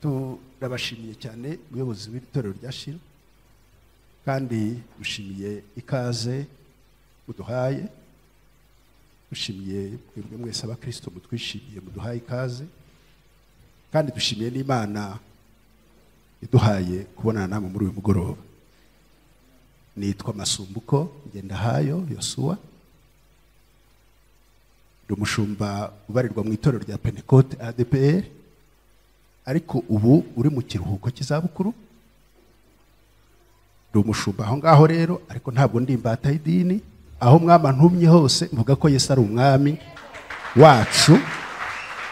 turabashimiye cyane ubuyobozi bw'itorero rya Shilo kandi dushimiye ikaze muduhaye, dushimiye mwebwe mwese abakristo mutwishimiye muduhaye ikaze, kandi dushimiye n'Imana iduhaye kubonana namwe muri uyu mugoroba. Nitwa Masumbuko Ngendahayo Yosuwa, ndi umushumba ubarirwa mu itorero rya Pentecote ADPR, ariko ubu uri mu kiruhuko cy'izabukuru. Ndi umushumba aho ngaho rero, ariko ntabwo ndi imbata y'idini. Aho mwama ntumye hose mvuga ko Yesu ari umwami wacu,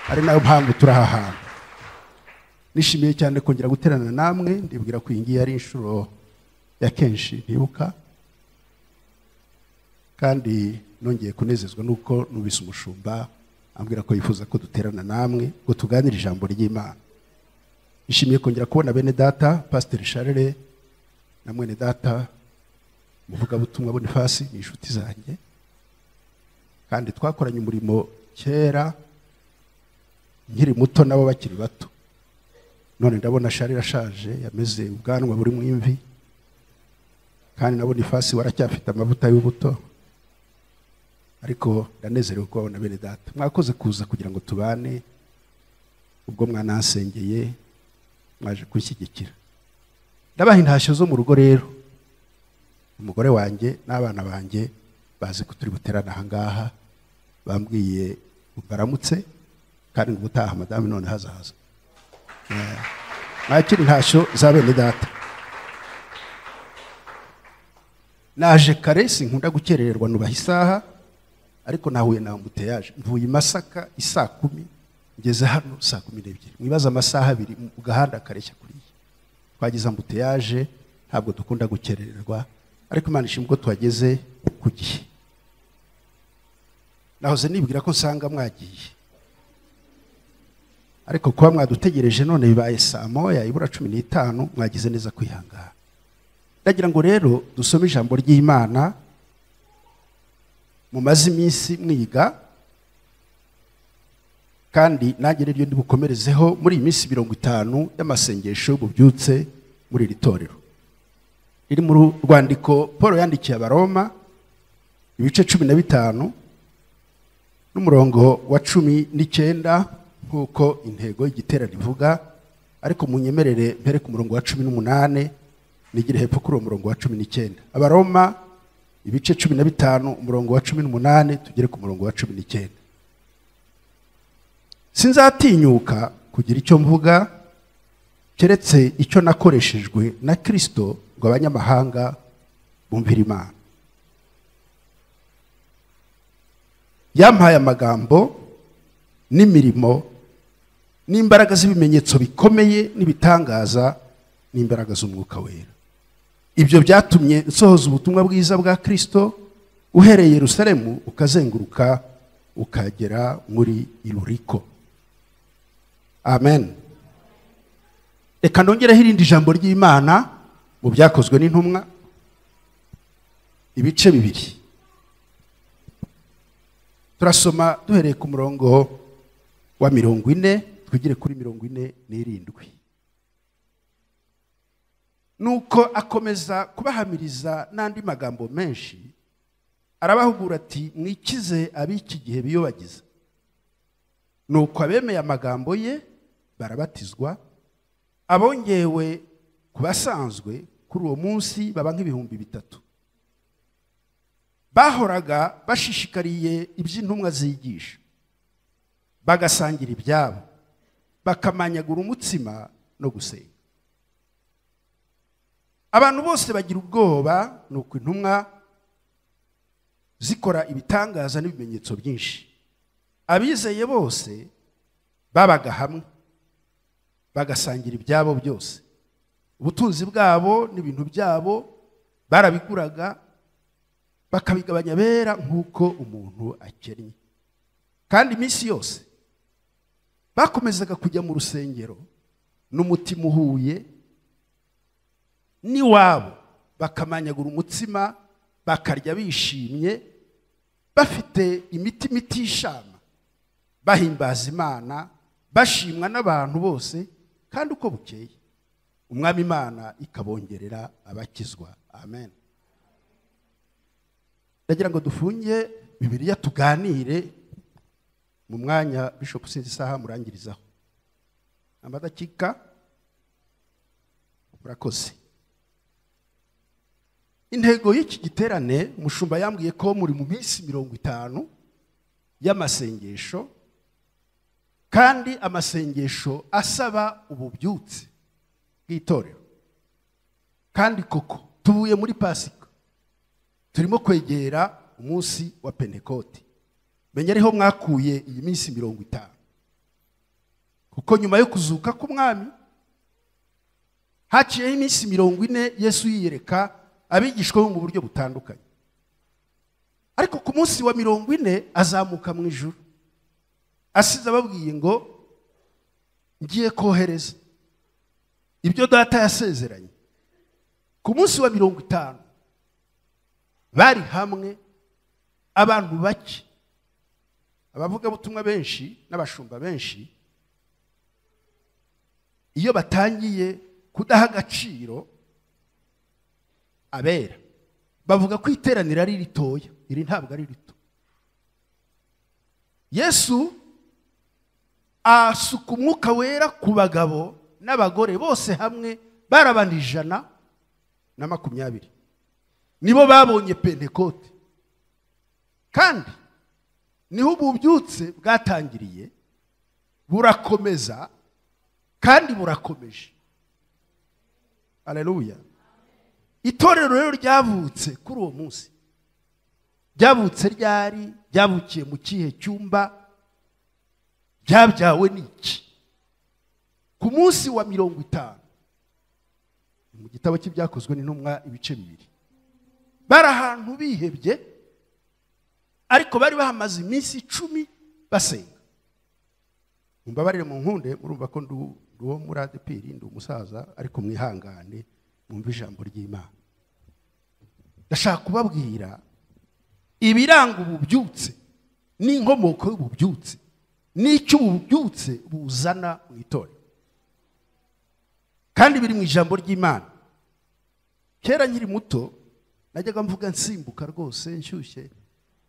ari nayo mpamvu turi aha hantu. Nishimiye cyane kongera guterana namwe, ndibwira ko iyi ngiyi ari inshuro ya kenshi ntibuka, kandi nongeye kunezezwa nuko nubise umushumba ambwira ko yifuza ko duterana namwe ngo tuganire ijambo ry'Imana. Nishimiye kongera kubona bene data Pastor Charles na mwene data muvuga butumwa Boniface, ni inshuti zanjye kandi twakoranye umurimo kera nkiri muto nabo bakiri bato. None ndabona Charles ashaje, yameze ubwanwa buri mu imvi, kandi na Boniface waracyafite amavuta y'ubuto, ariko ndanezerewe kubabona bene data. Mwakoze kuza kugira ngo tubane, ubwo mwanansengeye mwaje kwishyigikira. Ndabaha intashyo zo mu rugo rero. Umugore wanjye n'abana banjye bazi ko turi buterana aha ngaha, bambwiye baramutse kandi ngo ubutaha madame none hazaza. Mwakira intashyo za bene data. Naje kare, sinkunda gukerererwa, nubaha isaha, ariko nahuye na ambuteyaje. Mvuye Masaka isaa 10, ngeze hano saa 12. Mwibaza amasaha abiri mu gahanda kareshya kuri. Twagize ambuteyaje, ntabwo dukunda gukerererwa, ariko Imana ishimwe ko twageze ku gihe. Nahoze nibwira ko nsanga mwagiye, ariko kuba mwadutegereje none bibaye saa 1:15, mwagize neza kwihangana. Ndagira ngo rero dusome ijambo ry'Imana mumaze iminsi mwiga, kandi nanjye rero ndi bukomerezeho muri iyi minsi 50 y'amasengesho y'ububyutse muri iri torero. Iri mu rwandiko Paul yandikiye Abaroma ibice 15 n'umurongo wa 19 nk'uko intego y'igiterane ivuga, ariko munyemerere mpere ku murongo wa 18 nigire hepfo kuri uwo murongo wa 19. Abaroma ibice 15 umurongo wa 18 tugere ku murongo wa 19. Sinzatinyuka kugira icyo mvuga keretse icyo nakoreshejwe na Kristo ngo abanyamahanga bumvire Imana. Yampaye amagambo n'imirimo n'imbaraga z'ibimenyetso bikomeye n'ibitangaza n'imbaraga z'umwuka wera. Ibyo byatumye nsohoza ubutumwa bwiza bwa Kristo uhereye Yerusalemu ukazenguruka ukagera muri Iluriko. Amen. Reka ndongereho irindi jambo ry'Imana mu byakozwe n'intumwa ibice 2. Turasoma duhereye ku murongo wa 40 twigire kuri 47. Nuko akomeza kubahamiriza n'andi magambo menshi, arabahugura ati mwikize ab'iki gihe biyobagiza. Nuko abemeye amagambo ye barabatizwa, abongewe kubasanzwe kuri uwo munsi baba nk'ibihumbi 3. Bahoraga bashishikariye iby'intumwa zigisha, bagasangira ibyabo, bakamanyagura umutsima no gusenga. Abantu bose bagira ubwoba, nuko intumwa zikora ibitangaza n'ibimenyetso byinshi. Abizeye bose babaga hamwe, bagasangira ibyabo byose. Ubutunzi bwabo n'ibintu byabo barabiguraga, bakabigabanya bera nk'uko umuntu akennye. Kandi iminsi yose bakomezaga kujya mu rusengero n'umutima uhuye n'iwabo, bakamanyagura umutsima, bakarya bishimye, bafite imitima itishama, bahimbaza Imana, bashimwa n'abantu bose, kandi uko bukeye umwami Imana ikabongerera abakizwa. Amen. Ndagira ngo dufunge Bibiliya tuganire mu mwanya Bishop sinzi isaha murangirizaho amadakika. Murakoze. Intego y'iki giterane umushumba yambwiye ko muri mu minsi 50 y'amasengesho, kandi amasengesho asaba ububyutse bw'itorero. Kandi koko tuvuye muri Pasika, turimo kwegera umunsi wa Pentekote. Menya ariho mwakuye iyi minsi 50, kuko nyuma yo kuzuka k'umwami haciyeho iminsi 40 Yesu yiyereka abigishwa mu buryo butandukanye. Ariko ku munsi wa 40 azamuka mu ijuru, asize ababwiye ngo ngiye kohereza ibyo data yasezeranye. Ku munsi wa 50 bari hamwe abantu bake, abavuga butumwa benshi n'abashumba benshi. Iyo batangiye kudaha agaciro abera, bavuga ko iteranira ari ritoya. Iri ntabwo ari rito. Yesu asuka umwuka wera ku bagabo n'abagore bose hamwe, barabana 120. Nibo babonye Pentekote, kandi niho ububyutse bwatangiriye, burakomeza kandi burakomeje. Haleluya. Itorero rero ryavutse kuri uwo munsi. Ryavutse ryari? Ryavukiye mu kihe cyumba? Byabyawe n'iki? Ku munsi wa 50 mu gitabo cy'ibyakozwe n'intumwa ibice 2, bari ahantu bihebye, ariko bari bahamaze iminsi 10 basenga. Mumbabarire mu nkunde, murumva ko nduwo muri ADPR, ndi umusaza, ariko mwihangane mwumva ijambo ry'Imana. Ndashaka kubabwira ibiranga ububyutse n'inkomoko y'ububyutse n'icyo ububyutse buzana mu itorero, kandi biri mu ijambo ry'Imana. Kera nkiri muto najyaga mvuga nsimbuka rwose nshyushye.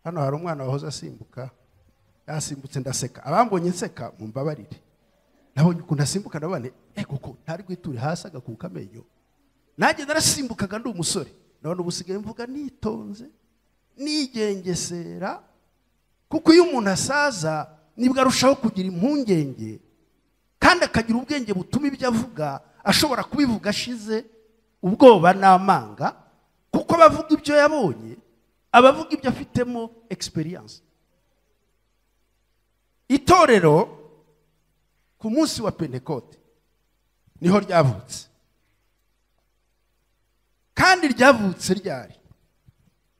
Hano hari umwana wahoze asimbuka, yasimbutse ndaseka. Abambonye nseka mumbabarire, nabonye ukuntu asimbuka nabane koko ntari gwiture hasi agakuka amenyo. Nanjye narasimbukaga ndi umusore, none ubusigaye mvuga nitonze nigengesera, kuko iyo umuntu asaza nibwo arushaho kugira impungenge, kandi akagira ubwenge butuma ibyo avuga ashobora kubivuga ashize ubwoba n'amanga, kuko abavuga ibyo yabonye, abavuga ibyo afitemo experience. Itorero ku munsi wa Pentekote niho ryavutse, kandi ryavutse ryari?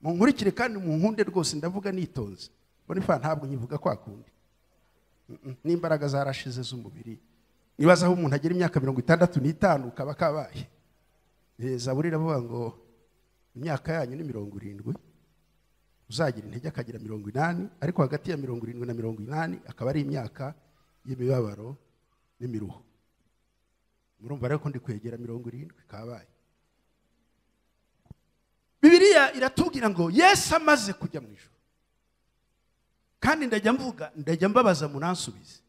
Munkurikire kandi mu nkunde rwose, ndavuga nitonze. Bonifa ntabwo nyivuga kwa kundi n'imbaraga zarashize z'umubiri. Nibaza aho umuntu agira imyaka 65 ukaba kabaye. Zaburi iravuga ngo imyaka yanyu ni 70, uzagira intege akagira 80, ariko hagati ya 70 na 80 akaba ari imyaka y'imibabaro n'imiruho. Murumva rero ko ndi kwegera 70 kabaye. Bibiliya iratubwira ngo Yesu amaze kujya mu ijuru, kandi ndajya mbabaza munansubize,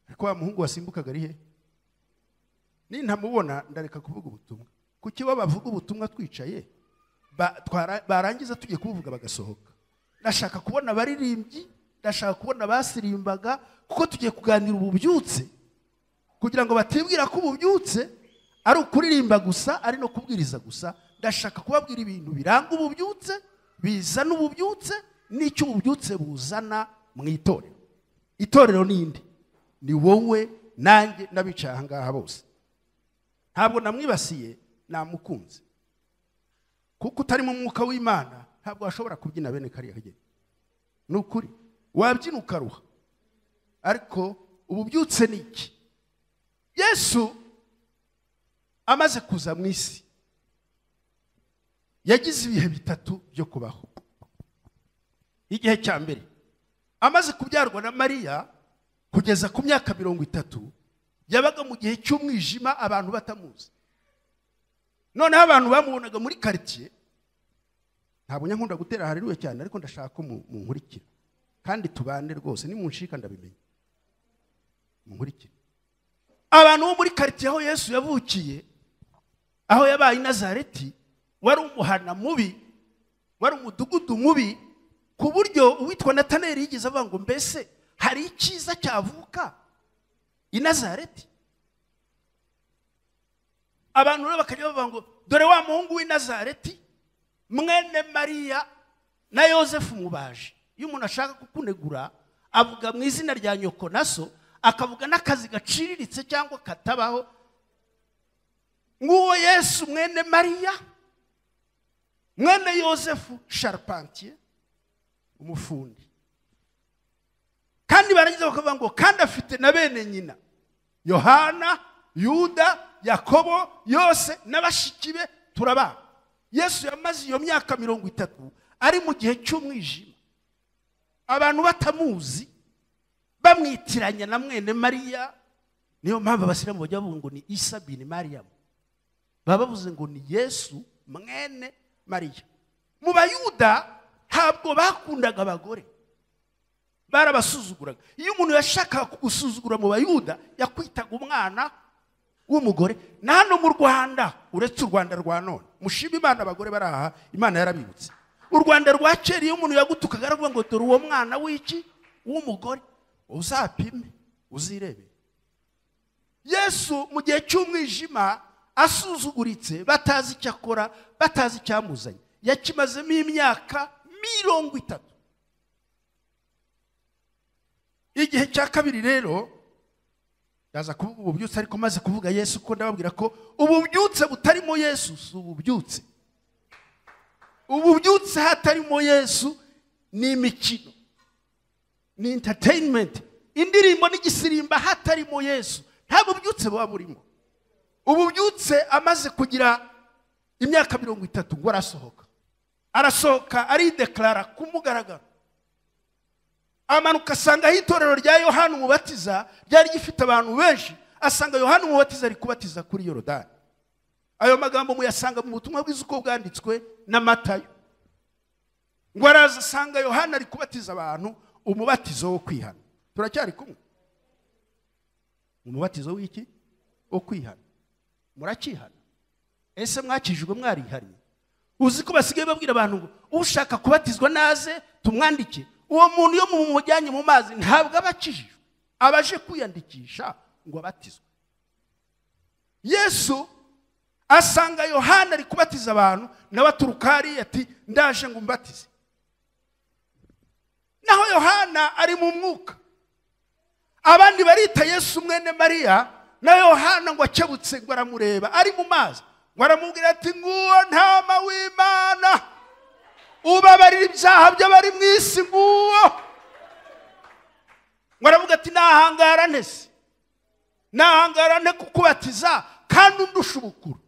ariko wa muhungu wasimbukaga ari he? Nintamubona ndareka kuvuga ubutumwa. Kuki bavuga ubutumwa twicaye, barangiza tugiye kuvuga bagasohoka? Ndashaka kubona abaririmbyi, ndashaka kubona basirimbaga, kuko tugiye kuganira ububyutse, kugira ngo batibwira ko ububyutse ari ukuririmba gusa, ari no kubwiriza gusa. Ndashaka kubabwira ibintu biranga ububyutse, bizana ububyutse, n'icyo ububyutse buzana mu itorero. Itorero ninde? Ni wowe nanjye n'abicaye aha ngaha bose. Ntabwo namwibasiye, namukunze, kuko utari mu mwuka w'Imana ntabwo washobora kubyina bene kariya kageni. Nukuri wabyina ukaruha, ariko ububyutse ni iki? Yesu amaze kuza mu isi yagize ibihe 3 byo kubaho. Igihe cya mbere amaze kubyarwa na Mariya kugeza ku myaka 30 yabaga mu gihe cy'umwijima abantu batamuzi. Noneho abantu bamubonaga muri quartier, ntabwo nyankunda gutera haleluya cyane, ariko ndashaka ko munkurikira kandi tubane rwose, ni munshika ndabimenye. Munkurikira. Abantu bo muri quartier aho Yesu yavukiye, aho yabaye i Nazareti, wari umuhana mubi, wari umudugudu mubi, ku buryo uwitwa Nataneli yigeze avuga ngo mbese hari icyiza cyavuka i Nazareti. Abantu rero bakajya bavuga ngo dore wa muhungu w'i Nazareti, mwene Mariya na Yosefu mubaje. Iyo umuntu ashaka kukunegura avuga mu izina rya nyoko naso, akavuga n'akazi gaciriritse cyangwa katabaho. Nguwo Yesu mwene Mariya, mwene Yosefu charpentier, umufundi. Kandi barangiza bakavuga ngo kandi afite na bene nyina, Yohana, Yuda, Yakobo, Yose n'abashiki be turabana. Yesu yamaze iyo myaka 30 ari mu gihe cy'umwijima, abantu batamuzi, bamwitiranya na mwene Mariya. Niyo mpamvu abasiramu bajya bavuga ngo ni Isa bin Mariam, baba bavuze ngo ni Yesu mwene Mariya. Mu Bayuda ntabwo bakundaga abagore, barabasuzuguraga. Iyo umuntu yashakaga kugusuzugura mu Bayuda, yakwitaga umwana w'umugore. Na hano mu Rwanda, uretse u Rwanda rwa none, mushima Imana abagore baraha, Imana yarabibutse. U Rwanda rwa kera iyo umuntu yagutukaga aravuga ngo dore uwo mwana w'iki w'umugore, uzapime uzirebe. Yesu mu gihe cy'umwijima asuzuguritse, batazi icyo akora, batazi icyamuzanye, yakimazemo imyaka 30. Igihe cya kabiri rero yaza kuvuga ububyutse, ariko maze kuvuga Yesu ko ndababwira ko ububyutse butarimo Yesu si ububyutse. Ububyutse hatarimo Yesu ni imikino, ni entertainment, indirimbo n'igisirimba. Hatarimo Yesu nta bubyutse buba burimo. Ububyutse amaze kugira imyaka 30 ngo arasohoka arideklara kumugaragara. Amanuka asanga itorero rya Yohana Umubatiza ryari gifite abantu benshi, asanga Yohana Umubatiza ari kubatiza kuri Yorodani. Ayo magambo muyasanga mu butumwa bwiza uko bwanditswe na Matayo. Ngo araza asanga Yohana ari kubatiza abantu umubatizo wo kwihana. Turacyari kumwe? Umubatizo w'iki? Wo kwihana. Murakihana? Ese mwakijijwe mwarihanye? Uzi ko basigaye babwira abantu ngo ushaka kubatizwa naze tumwandike. Uwo muntu yo mu mujyanye mu mazi ntabwo abakijijwe, abaje kwiyandikisha ngo abatizwe. Yesu asanga Yohana ari kubatiza abantu, nawe aturukari ati ndaje ngo mbatize. Naho Yohana ari mu mwuka, abandi barita Yesu mwene Mariya, na Yohana ngo akebutse ngo aramureba ari mu mazi, ngo aramubwira ati nguwo ntama w'Imana ubabarira ibyaha by'abari mu isi nguwo. Ngo aravuga ati nahangara nte kukubatiza kandi undusha ubukuru.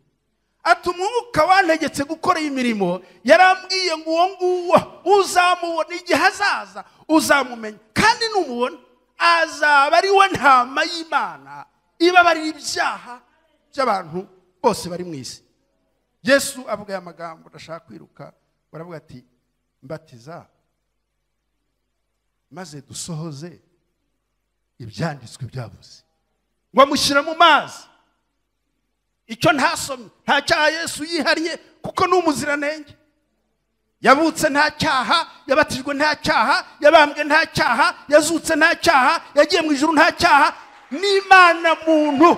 Ati umwuka wantegetse gukora iyi mirimo yarambwiye ngo uwo nguwo uzamubona igihe hazaza, uzamumenya, kandi numubona azaba ari we ntama y'Imana ibabarira ibyaha by'abantu bose bari mu isi. Yesu avuga aya magambo, ndashaka kwiruka. Baravuga ati mbatiza maze dusohoze ibyanditswe byavuze. Ngo amushyira mu mazi. Icyo ntasomye, nta cyaha Yesu yihariye kuko ni umuziranenge. Yavutse nta cyaha, yabatijwe nta cyaha, yabambwe nta cyaha, yazutse nta cyaha, yagiye mu ijuru nta cyaha. N'Imana muntu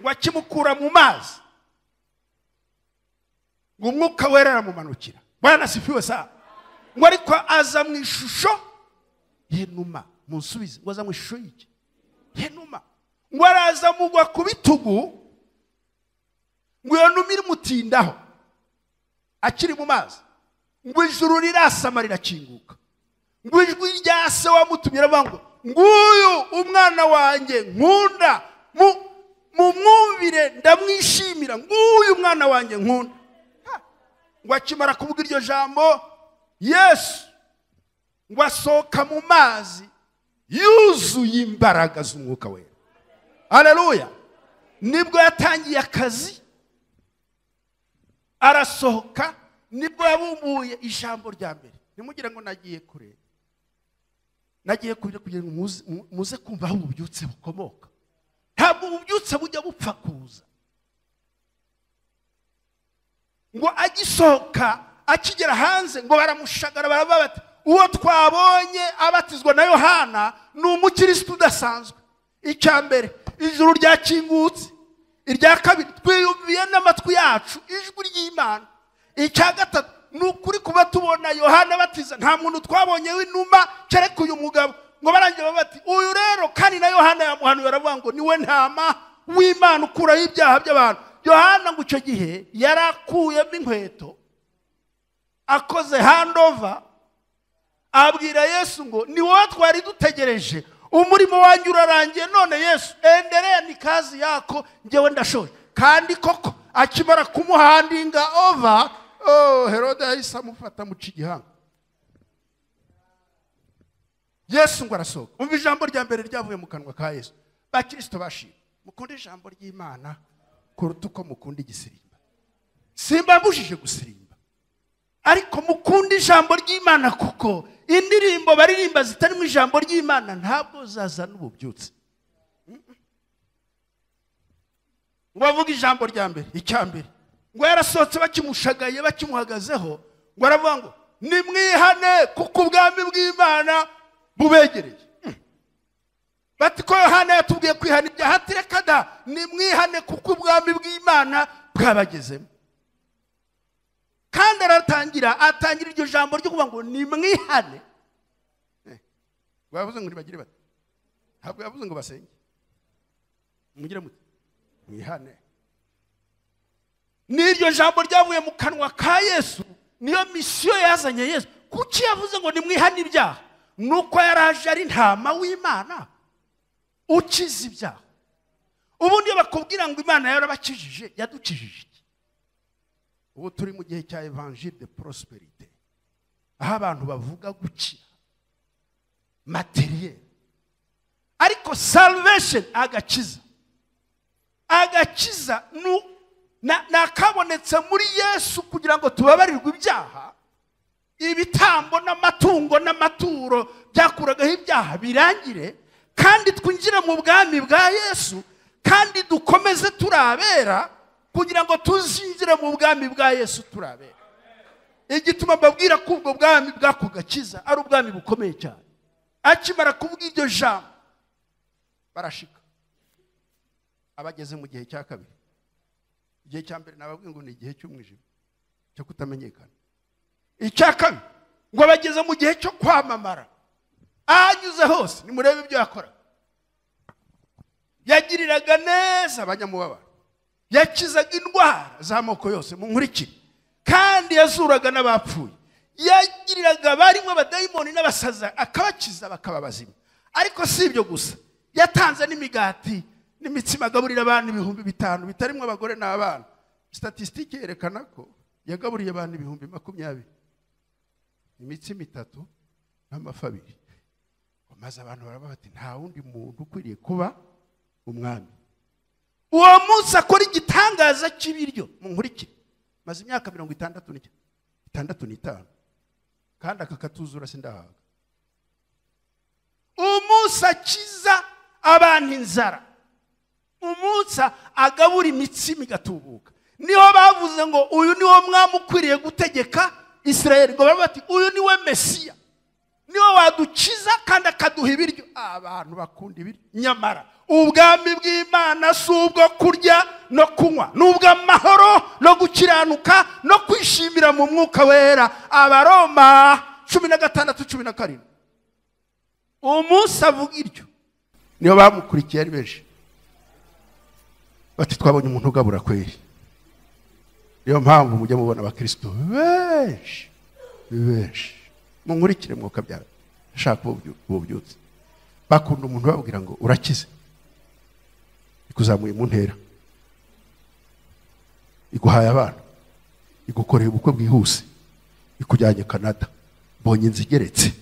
wakimukura mu mazi, ngo umwuka wera aramumanukira. Bwana asifiwe sana. Ngo ariko aza mu ishusho y'inuma. Munsubize, ngo aza mu ishusho y'iki? Y'inuma. Ngo araza mugwa ku bitugu, ngo iyo numa irimutindaho akiri mu mazi. Ngo ijuru rirasama rirakinguka. Ngo ijwi rya se wamutumye aravuga ngo nguyu umwana wanjye nkunda, mumwumvire ndamwishimira, nguyu umwana wanjye nkunda. Ngo akimara kuvuga iryo jambo, Yesu ngo asohoka mu mazi yuzuye imbaraga z'umwuka wera. Haleluya. Nibwo yatangiye akazi, arasohoka, nibwo yabumbuye ijambo rya mbere. Nimugire ngo nagiye kure, nagiye kure kugira ngo muze kumva aho ububyutse bukomoka. Ntabwo ububyutse bujya bupfa kuza. Ngo agisohoka, akigera hanze, ngo baramushagara, baravuga bati uwo twabonye abatizwa na Yohana ni umukristo udasanzwe. Icya mbere, ijuru ryakingutse. Irya kabiri, twiyumviye n'amatwi yacu ijwi ry'Imana. Icya gatatu, ni ukuri kuba tubona Yohana batiza, nta muntu twabonye w'inuma kereka uyu mugabo. Ngo barangira bati uyu rero kandi na Yohana yamuhanuye, aravuga ngo niwe ntama w'Imana ukuraho ibyaha by'abantu. Yohana ngo icyo gihe yarakuyemo inkweto, akoze handover, abwira Yesu ngo ni wowe twari dutegereje, umurimo wanjye urarangiye, none Yesu endelea ni kazi yako, njyewe ndashoje. Kandi koko akimara kumuhandinga over, Herode yahise amufata mu igihanga. Yesu ngo arasohoka. Umva ijambo rya mbere ryavuye mu kanwa ka Yesu. Bakristo bashimye, mukunda ijambo ry'Imana kuruta uko mukunda igisirimba. Simbabujije gusirimba, ariko mukunda ijambo ry'Imana, kuko indirimbo baririmba zitari mu ijambo ry'Imana ntabwo zazana ububyutse. Ngo bavuga ijambo rya mbere, icya mbere, ngo yarasohotse bakimushagaye, bakimuhagazeho, ngo aravuga ngo nimwihane kuko ubwami bw'Imana bubegereye. Bati ko Yohana yatubwiye kwihana ibyaha, ati reka da, nimwihane kuko ubwami bw'Imana bwabagezemo. Kandi atangira iryo jambo ryo kuvuga ngo nimwihane. Bavuze ngo nibagire bati, ntabwo yavuze ngo basenge. Mugire muti mwihane. N'iryo jambo ryavuye mu kanwa ka Yesu, niyo misiyo yazanye Yesu. Kuki yavuze ngo nimwihane ibyaha? Nuko yaraje ari ntama w'Imana ukiza ibyaha. Ubundi bakubwira ngo Imana yarabakijije, yadukijije iki? Ubu turi mu gihe cya evangile de prosperite, aho abantu bavuga gukira materiel, ariko salvation, agakiza nakabonetse muri Yesu kugira ngo tubabarirwe ibyaha. Ibitambo n'amatungo n'amaturo byakuragaho ibyaha birangire, kandi twinjire mu bwami bwa Yesu, kandi dukomeze turabera kugira ngo tuzinjire mu bwami bwa Yesu turabera. Igituma mbabwira ko ubwo bwami bwako gakiza ari ubwami bukomeye cyane. Akimara kuvuga iryo jambo, barashika, abageze mu gihe cya kabiri. Igihe cya mbere nababwiye ngo ni igihe cy'umwijima cyo kutamenyekana. Icya kabiri ngo bageze mu gihe cyo kwamamara. Anyuze hose, nimurebe ibyo yakora. Yagiriraga neza abanyamubabaro, yakizaga indwara z'amoko yose, mu nkurikire, kandi yazuraga n'abapfuye. Yagiriraga barimo abadayimoni n'abasaza, akabakiza bakaba bazima. Ariko si ibyo gusa, yatanze n'imigati n'imitsima agaburira abantu 5,000 bitarimo abagore n'abana. Statistique yerekana ko yagaburiye abantu 20,000, imitsima 3 n'amafi 2. Maze abantu baravuga bati nta wundi muntu ukwiriye kuba umwami. Uwo munsi akora igitangaza cy'ibiryo, mu nkurikire, maze imyaka 65 kandi akakatuzura sindahaga. Umunsi akiza abantu inzara, umunsi agabura imitsima igatubuka. Niho bavuze ngo uyu niwo mwami ukwiriye gutegeka Israel. Ngo bati uyu niwe Mesiya, niwe wadukiza kandi akaduha ibiryo. Abantu bakunda ibiryo. Nyamara ubwami bw'Imana si ubwo kurya no kunywa, n'ubw'amahoro no gukiranuka no kwishimira mu mwuka wera. Abaroma 16:17. Umunsi avuga iryo, niyo bamukurikiye ari benshi. Bati twabonye umuntu ugabura kweri. Niyo mpamvu mujya mubona abakristo benshi mu nkurikire mwuka byara shaka ububyutse. Bakunda umuntu babwira ngo urakize, ikuzamuye mu ntera, iguhaye abana, igukoreye ubukwe bwihuse, ikujyanye Canada, mbonye inzu igeretse.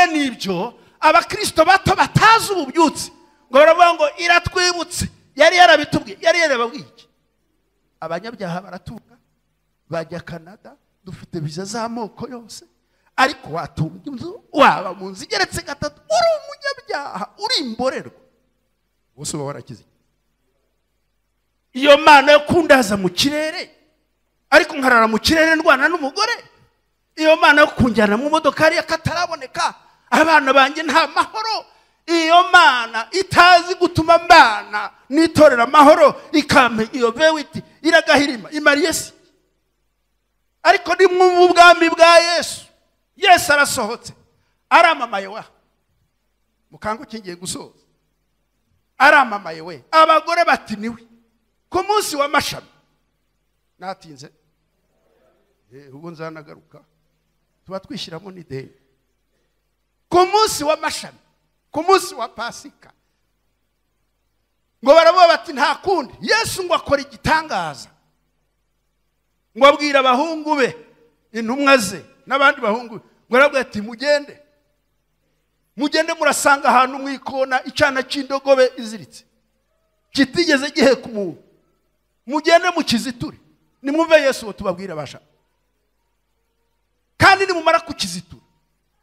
bene ibyo abakristo bato batazi ububyutse ngo baravuga ngo iratwibutse yari yarabitubwiye yari yarababwiye iki abanyabyaha baratuka bajya Canada dufite viza z'amoko yose ariko watunga inzu waba mu nzu igeretse gatatu uri umunyabyaha uri imborerwa bose uba warakize iyo mana yo kundaza mu kirere ariko nkarara mu kirere ndwana n'umugore iyo mana yo kunjyana mu modoka yari akataraboneka abana banjye nta mahoro iyo mana itazi gutuma mbana nitorera amahoro ikampe iyo vewiti iragahirima imariye si ariko ni mu bwami bwa Yesu arasohotse aramamaye wa mukango kingiye gusoza aramamaye we abagore bati niwe ku munsi wa mashami natinze ubwo nzanagaruka tuba twishyiramo n'ideni ku munsi wa mashami ku munsi wa Pasika ngo baravuga bati nta kundi Yesu ngo akora igitangaza ngo abwira abahungu be intumwa ze n'abandi bahungu ngo arabwira ati mugende murasanga ahantu mwikona icana cy'indogobe iziritse kitigeze giheka umuntu mugende mukiziture nimwumve Yesu wo tubabwira basha kandi nimumara kukizitura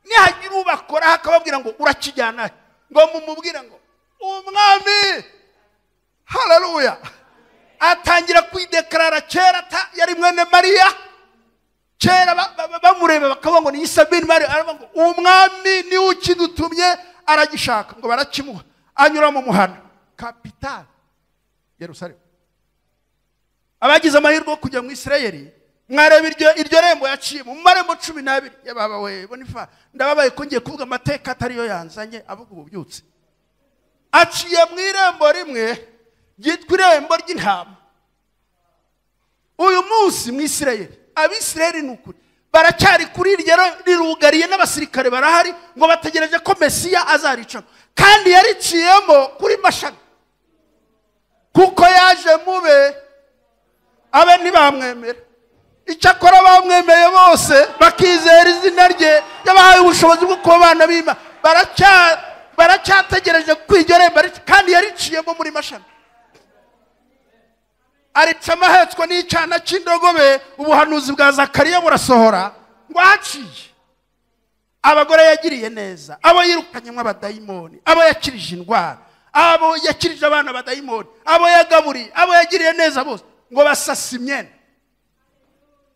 nihagira ubakora hakababwira ngo urakijyana ngo mumubwira ngo umwami haleluya atangira kwidekarara kera yari mwene Mariya kera bamurebe bakavuga ngo ni Isabeli Mariya aravuga ngo umwami ni ukidutumye aragishaka ngo barakimuha anyura mu muhanda capital Yerusalemu abagize amahirwe kujya mu Isirayeli mwareba iryo rembo yaciye mu marembo 12 yababa we Bonifa ndababaye ko ngiye kuvuga amateka atariyo yanzanye avuga ububyutse aciye mu irembo rimwe ryitwa irembo ry'intama uyu munsi mu Isirayeli abisirayeli n'ukuri baracyari kuri iryo rirugariye n'abasirikare barahari ngo bategereje ko Mesiya azarica kandi yariciyemo kuri mashami kuko yaje mube abe ntibamwemera icyakora bamwemeye bose bakizera izina rye yabahaye ubushobozi bwo kuba abana b'Imana baracyategereje kwiryo rembo kandi yariciyemo muri mashami arica amahetswa n'icana cy'indogobe ubuhanuzi bwa Zakariya burasohora ngo haciye abagore yagiriye neza abo yirukanyemo abadayimoni abo yakirije indwara abo yakirije abana abadayimoni abo yagaburiye abo yagiriye neza bose ngo basasa imyenda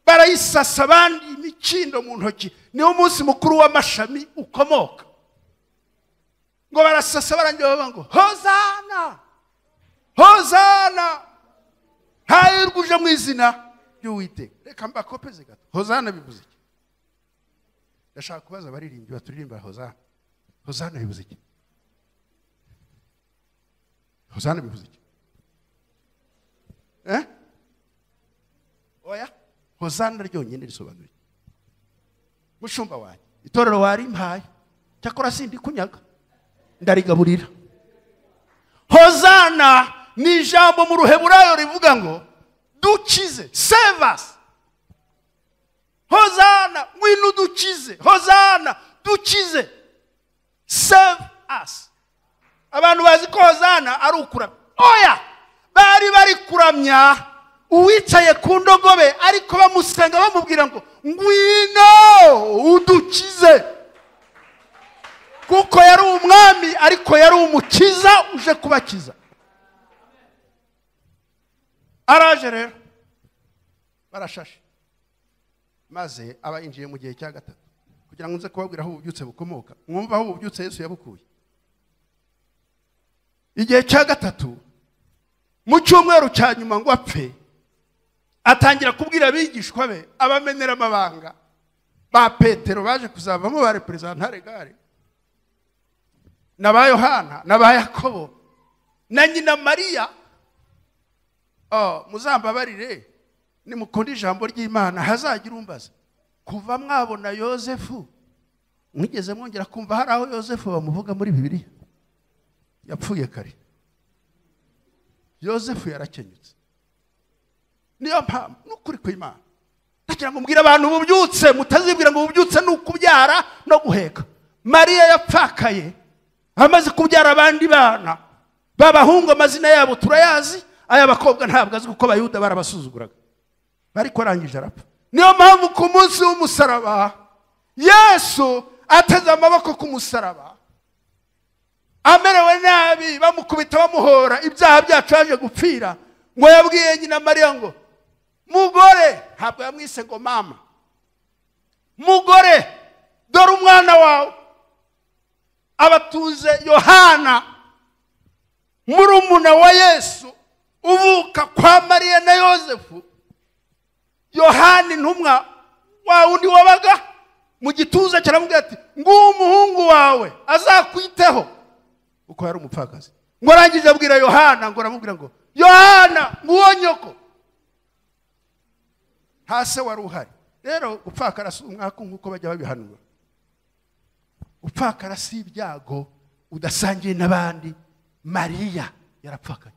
barayisasa abandi imikindo mu ntoki niwo umunsi mukuru w'amashami ukomoka ngo barasasa barangiye bavuga ngo hozana hozana hayirwuje mu izina ry'Uwiteka reka mbakopeze gato hozana bivuze iki ndashaka kubaza abaririmbyi baturirimba hozana bivuze iki hozana bivuze iki oya hozana ryonyine risobanuye mushumba wanjye itorero warimpaye cyakora sindi kunyaga ndarigaburira hozana ni ijambo mu ruheburayo rivuga ngo dukize save us hozana ngwino dukize hozana dukize save us abantu bazi ko hozana ari ukuramya oya bari kuramya uwicaye ku ndogobe ariko bamusenga bamubwira ngo ngwino udukize kuko yari umwami ariko yari umukiza uje kubakiza araje rero barashashe maze abayinjiye mu gihe cya gatatu kugira ngo nze kubabwira aho ububyutse bukomoka mwumva aho ububyutse Yesu yabukuye igihe cya gatatu mu cyumweru cya nyuma ngo apfe atangira kubwira abigishwa be abamenera amabanga ba Petero baje kuzavamo ba representare gare na ba Yohana na ba Yakobo na nyina Mariya muzambabarire nimukunda ijambo ry'Imana hazagira umbaza kuva mwabona Yosefu mwigeze mwongera kumva hari aho Yosefu bamuvuga muri Bibiliya yapfuye kare Yosefu yarakenyutse niyo mpamvu n'ukuri kw'Imana ndagira ngo mbwira abantu ububyutse mutazibwira ngo ububyutse n'ukubyara no guheka Mariya yapfakaye amaze kubyara abandi bana b'abahungu, amazina yabo turayazi, ay'abakobwa ntabwo azi kuko abayuda barabasuzuguraga, ariko arangije arapfa. Niyo mpamvu ku munsi w'umusaraba Yesu ateze amaboko ku musaraba, amerewe nabi, bamukubita bamuhora ibyaha byacu yaje gupfira, ngo yabwiye nyina Mariya ngo mugore, ntabwo yamwise ngo mama, mugore dore umwana wawe. Abatuze Yohana murumuna wa Yesu uvuka kwa Mariya na Yosefu. Yohana intumwa wa undi wabaga mu gituza cyaramubwira ati nguwo umuhungu wawe azakwiteho, uko yari umupfakazi. Ngo arangije abwira Yohana, ngo aramubwira ngo Yohana nguwo nyoko, hase wari uhari. Rero upfakara si umwaka nk'uko bajya babihanura. Upfakara si ibyago udasangiye n'abandi. Mariya yarapfakaye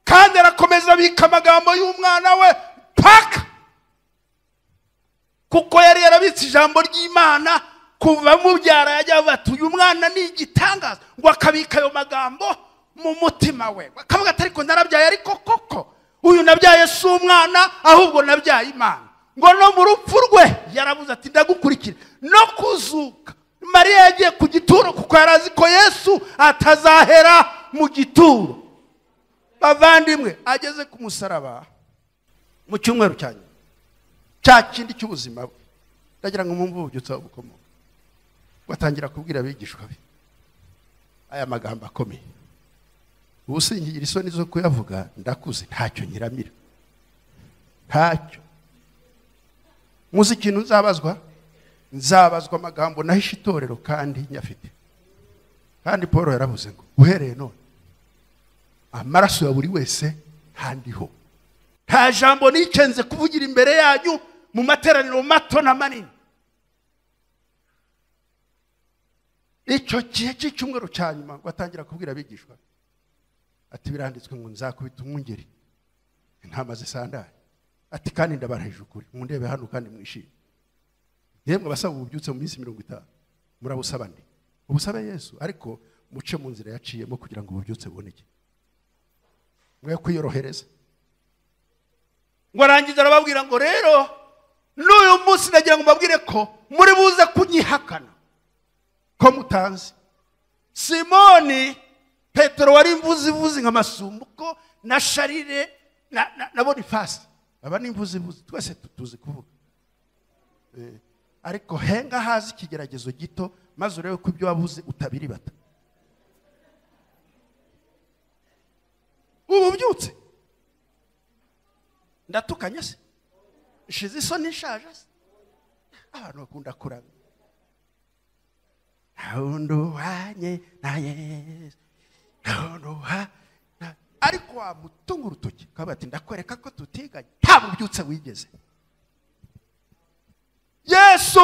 kandi arakomeza abika amagambo y'umwana we paka, kuko yari yarabitse ijambo ry'Imana kuva mubyara. Yajya bati uyu mwana ni igitangaza, ngo akabika ayo magambo mu mutima we, akavuga ati ariko narabyaye, ariko koko uyu nabyaye si umwana ahubwo nabyaye Imana. Ngo no mu rupfu rwe yarabuze ati ndagukurikira, no kuzuka Mariya yagiye ku gituro kuko yarazi ko Yesu atazahera mu gituro. Bavandimwe, ageze ku musaraba mu cyumweru cya nyuma cya kindi cy'ubuzima bwe, ndagira ngo mumve ububyutse bukomoka. Batangira kubwira abigishwa be aya magambo akomeye. Ubu singira isoni zo kuyavuga, ndakuze ntacyo nyiramira, ntacyo. Muzi ikintu nzabazwa? Nzabazwa amagambo nahishe itorero kandi nyafite. Kandi Paul yaravuze ngo uhereye none amaraso ya buri wese handiho. Nta jambo nicenze kuvugira imbere yanyu mu materaniro mato na manini. Icyo gihe cy'icyumweru cya nyuma batangira kubwira abigishwa ati biranditswe ngo nzakubita umwungeri intama zisandare, ati kandi ndabarahije ukuri mundebe hano kandi mwishime. Yemwe basaba ububyutse mu minsi 50 murabusaba ndi ubusabe Yesu, ariko muce mu nzira yaciyemo kugira ngo ububyutse buboneke, mwe kwiyorohereza. Ngo arangiza arababwira ngo rero n'uyu munsi nagira ngo mbabwire ko muri buze kunyihakana ko mutanzi. Simoni Petero wari imvuzi nka Masumbuko na Sharire na Bonifasi, aba ni imvuzi twese tutuzi kuvuga. Ariko henga hazi ikigeragezo gito maze urebe ko ibyo wabuze utabiri bata. Ubu byutse ndatukanye se, ishize isoni ishaje se, abantu bakunda kuranga ntawundo hanye na Yesu, ntawundo ha, ariko wamutunga urutoki kabati ndakwereka ko tutiganye, nta bubyutse wigeze. Yesu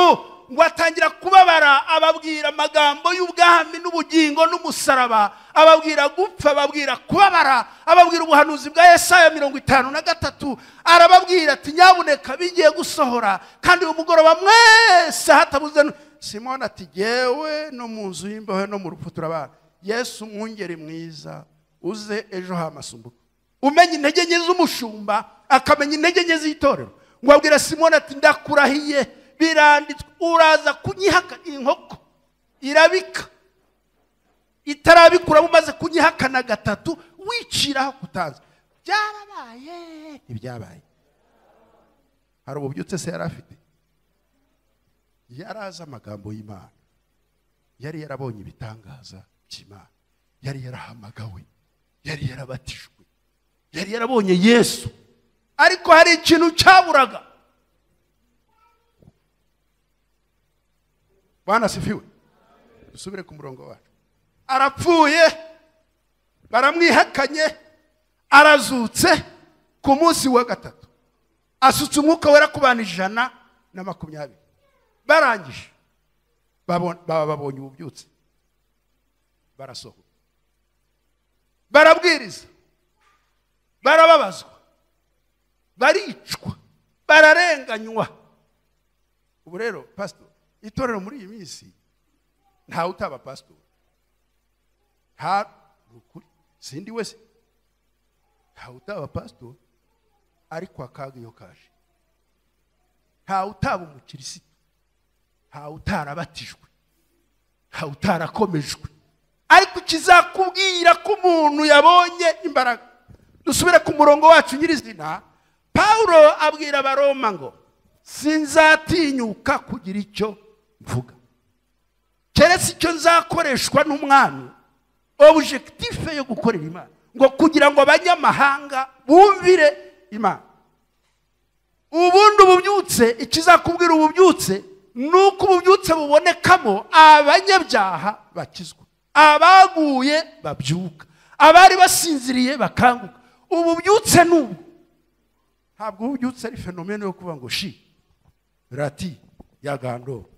ngo atangira kubabara, ababwira amagambo y'ubwami n'ubugingo n'umusaraba, ababwira gupfa, ababwira kubabara, ababwira ubuhanuzi bwa Yesaya 53, arababwira ati nyabuneka bigiye gusohora kandi uyu mugoroba mwese hatabuze. Simoni ati yewe no mu nzu y'imbohe no mu rupfu turabana. Yesu mwungeri mwiza uze ejo ha Masumbuko, umenya intege nke z'umushumba akamenya intege nke z'itorero. Ngo abwira Simoni ati ndakurahiye biranditswe uraza kunyihaka. Inkoko irabika itarabikura mumaze kunyihakana gatatu wiciraho kutanza. Byarabaye ibyabaye. Hari ububyutse se yari afite? Yaraza amagambo y'Imana, yari yarabonye ibitangaza by'Imana, yari yarahamagawe, yari yarabatijwe, yari yarabonye Yesu, ariko hari ikintu cyaburaga. Bwana sifiwe. Dusubire ku murongo wacu. Arapfuye, baramwihakanye, arazutse ku munsi wa gatatu, asutse umwuka wera ku bantu 120. Barangije babonye ububyutse, barasohoka, barabwiriza, barababazwa, baricwa, bararenganywa. Ubu rero pastor, itorero muri iyi minsi nta utaba pastor, nta ukuri sindi wese nta utaba pastor, ariko akaga iyo kaje nta utaba umukirisitu, nta utarabatijwe, nta utarakomejwe, ariko kizakubwira ko umuntu yabonye imbaraga. Dusubire ku murongo wacu nyirizina. Paulo abwira abaroma ngo sinzatinyuka kugira icyo mvuga keretse icyo nzakoreshwa n'umwami, objectif yo gukorera Imana, ngo kugira ngo abanyamahanga bumvire Imana. Ubundi ububyutse, ikizakubwira ububyutse nuko ububyutse bubonekamo abanyabyaha bakizwa, abaguye babyuka, abari basinziriye bakanguka. Ububyutse n'ubu ntabwo ububyutse ari fenomene yo kuvuga ngo shi rati yagando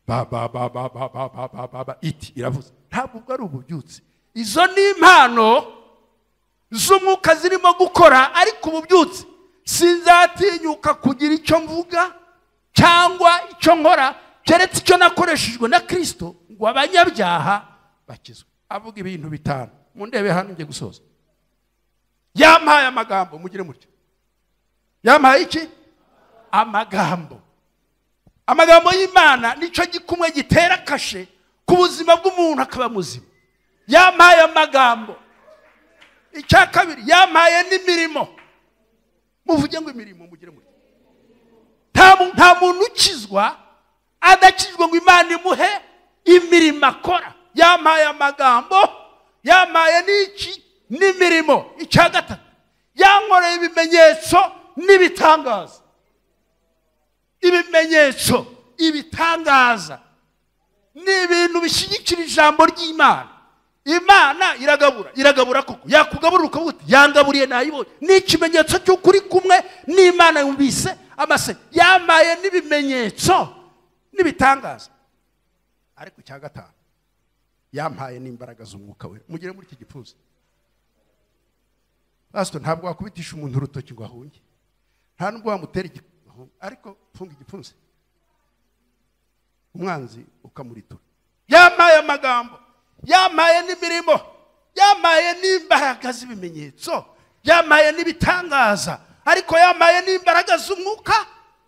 ba iti iravuze. Ntabwo ari ububyutse, izo ni impano z'umwuka zirimo gukora. Ariko ububyutse sinzatinyuka kugira icyo mvuga cyangwa icyo nkora keretse icyo nakoreshejwe na Kristo ngo abanyabyaha bakizwe. Avuga ibintu bitanu, mundebe hano ngiye gusoza. Yampaye amagambo, mugire mutyo. Yampaye iki? Amagambo. Amagambo y'Imana nicyo gikumwe gitera kashe ku buzima bw'umuntu akaba muzima. Yampaye amagambo. Icya kabiri, yampaye n'imirimo. Muvuge ngo imirimo, mugire mutyo. Nta muntu ukizwa adakizwa ngo Imana imuhe imirimo akora. Yampaye amagambo, yampaye n'iki? N'imirimo. Icya gatatu, yankoreye ibimenyetso n'ibitangaza. Ibimenyetso, ibitangaza ni ibintu bishyigikira ijambo ry'Imana. Imana iragabura koko. Yakugaburira ukavuga uti yangaburiye nayibonye. Ni ikimenyetso cy'ukuri kumwe n'Imana yumvise amase. Yamaye n'ibimenyetso n'ibitangaza. Ariko icya gatanu, yampaye n'imbaraga z'umwuka we. Mugire muri iki gipfunsi. Pastor, ntabwo wakubitisha umuntu urutoki ngo ahunge, nta nubwo wamutera igihunga, ariko funga igipfunsi umwanzi ukamuritura. Yampaye amagambo, yampaye n'imirimo, yampaye n'imbaraga z'ibimenyetso, yampaye n'ibitangaza, ariko yampaye n'imbaraga z'umwuka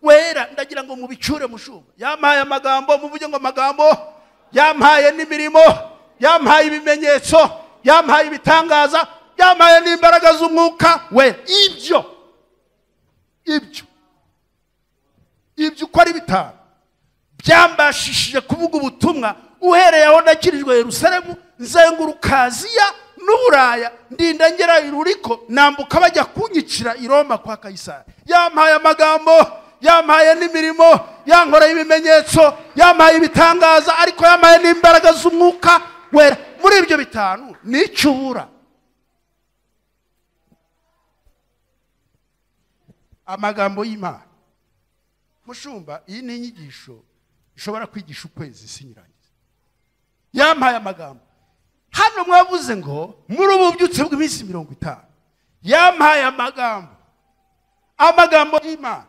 wera. Ndagira ngo mubicure mushumba. Yampaye amagambo, muvuge ngo amagambo. Yampaye n'imirimo, yampaye ibimenyetso, yampaye ibitangaza, yampaye n'imbaraga z'umwuka we. Ibyo uko ari bitanu byambashishije kuvuga ubutumwa uhereye aho nakirijwe Yerusalemu, nzenguruka Aziya n'Uburaya, ndinda ngera i Ruriko, nambuka bajya kunyicira i Roma kwa Kayisari. Yampaye amagambo, yampaye n'imirimo, yankoreye ibimenyetso, yampaye ibitangaza, ariko yampaye n'imbaraga z'umwuka wera. Muri ibyo bitanu n'icyo ubura? Amagambo y'Imana. Mushumba, iyi ni inyigisho ishobora kwigisha ukwezi sinyirangiza. Yampaye amagambo. Hano mwavuze ngo muri ubu bubyutse bw'iminsi 50, yampaye amagambo. Amagambo y'Imana.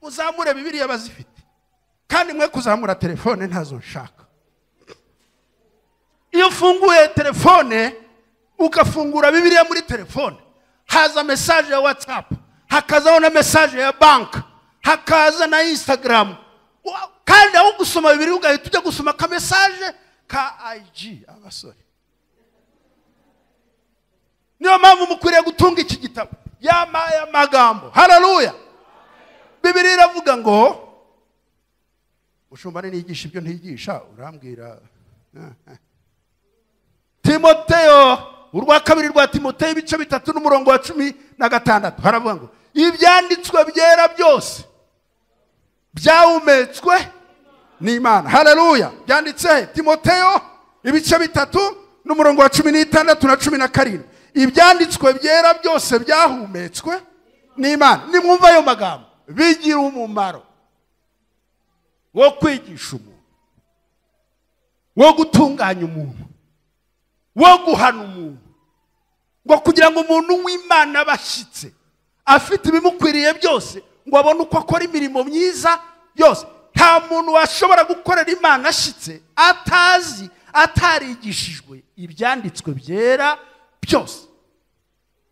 Muzamure Bibiliya bazifite, kandi mwe kuzamura telefone ntazo nshaka. Iyo ufunguye telefone ukafungura Bibiliya muri telefone, haza message ya WhatsApp, hakazaho na message ya bank, hakaza na Instagram. Kandi aho gusoma Bibiliya ugahita ujya gusoma ka message ka IG. Abasore, niyo mpamvu mukwiriye gutunga iki gitabo. Yampaye amagambo. Haleluya. Bibiliya iravuga ngo ushumba nigisha ibyo ntigisha urambwira. Timoteyo, urwa kabiri rwa Timoteyo ibice 3 n'umurongo wa 16 haravuga ngo ibyanditswe byera byose byahumetswe n'Imana. Haleluya. Byanditse Timoteyo ibice 3 n'umurongo wa 16 na 17. Ibyanditswe byera byose byahumetswe n'Imana. Nimwumva ayo magambo, bigira umumaro wo kwigisha umuntu, wo gutunganya umuntu, wo guhana umuntu, ngo kugira ngo umuntu w'Imana bashyitse afite ibimukwiriye byose, ngo abone uko akora imirimo myiza yose. nta muntu washobora gukorera Imana ashitse atazi atarigishijwe ibyanditswe byera byose.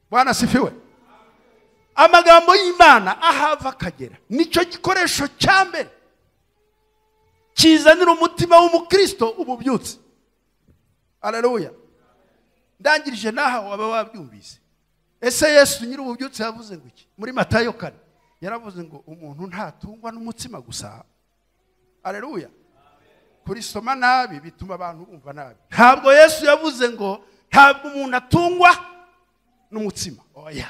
Bwana sifiwe. Amagambo y'Imana ahava akagera nicyo gikoresho cya mbere kizanira umutima w'umukristo ububyutse. Haleluya. Ndangirije naha waba wabyumvise. Ese Yesu nyiri ububyutse yavuze ngo iki? Muri Matayo 4 yaravuze ngo umuntu ntatungwa n'umutsima gusa. Haleluya. Kuri soma nabi bituma abantu bumva nabi. Ntabwo Yesu yavuze ngo ntabwo umuntu atungwa n'umutsima. Oya.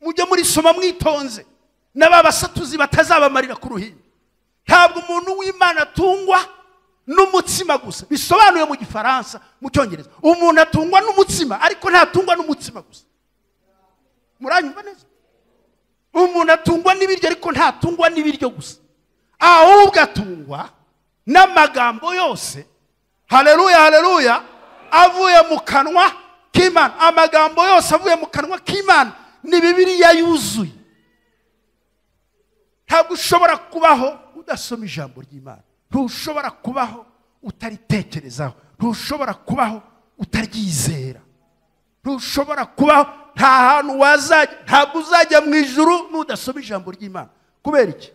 Mujye muri soma mwitonze n'ababasatuzi batazabamarira ku ruhimbi. Ntabwo umuntu w'Imana atungwa n'umutsima gusa. Bisobanuye mu Gifaransa, mu Cyongereza. Umuntu atungwa n'umutsima ariko ntatungwa n'umutsima gusa. Muranyumva neza? Umuntu atungwa n'ibiryo ariko ntatungwa n'ibiryo gusa. Ahubwo atungwa n'amagambo yose. Haleluya, haleluya. Avuye mu kanwa k'Imana. Amagambo yose avuye mu kanwa k'Imana ni Bibiliya yuzuye. Ntabwo ushobora kubaho udasoma ijambo ry'Imana. Ntushobora kubaho utaritekerezaho. Ntushobora kubaho utaryizera. Ntushobora kubaho nta hantu wazajya, ntabwo uzajya mu ijuru nudasoma ijambo ry'Imana. Kubera iki?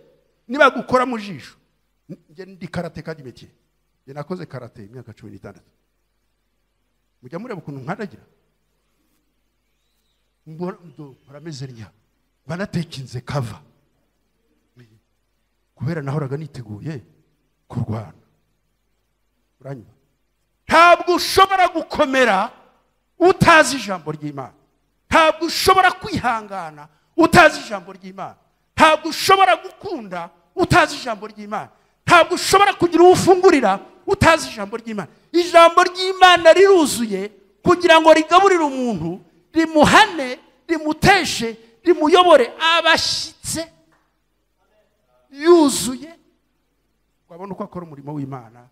Niba gukora mu jisho. Nge ndi karateka d'imetier. Nge nakoze karate imyaka 16. Mujya mureba ukuntu nkadagira. Murameze nya. Banatekinze kava. Kubera nahoraga niteguye kurwana. Uranyuma. Ntabwo ushobora gukomera utazi ijambo ry'Imana. Ntabwo ushobora kwihangana utazi ijambo ry'Imana. Ntabwo ushobora gukunda utazi ijambo ry'Imana. Ntabwo ushobora kugira ufungurira utazi ijambo ry'Imana. Ijambo ry'Imana riruzuye kugira ngo rigaburire umuntu, rimuhane, rimuteshe, rimuyobore abashyitse yuzuye. Wabona uko akora umurimo w'Imana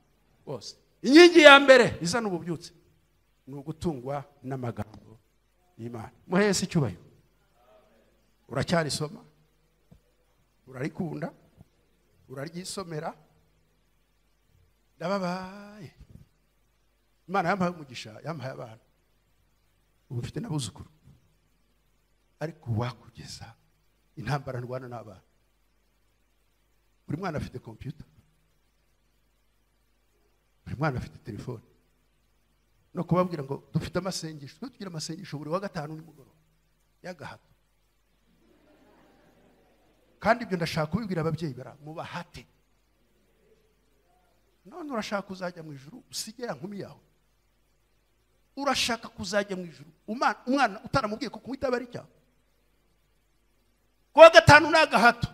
wose. Inkingi ya mbere izana ububyutse ni ugutungwa n'amagambo y'Imana. Muhese icyubahiro. Uracyarisoma, urarikunda, uraryisomera. Ndababaye. Imana yampaye umugisha, yampaye abana. Ubu mfite n'abuzukuru. Ariko wakugeza intambara ndwana n'abana. Buri mwana afite computer. Buri mwana afite telefone. No kubabwira ngo dufite amasengesho, tugira amasengesho buri wa gatanu n'umugoroba y'agahato. Kandi ibyo ndashaka kubibwira ababyeyi bara mubahate. None urashaka kuzajya mu ijuru usigera nkumi yawe. Urashaka kuzajya mu ijuru umwana utaramubwiye ko kumwitaba ari cyawe. Kuwa gatanu n'agahato.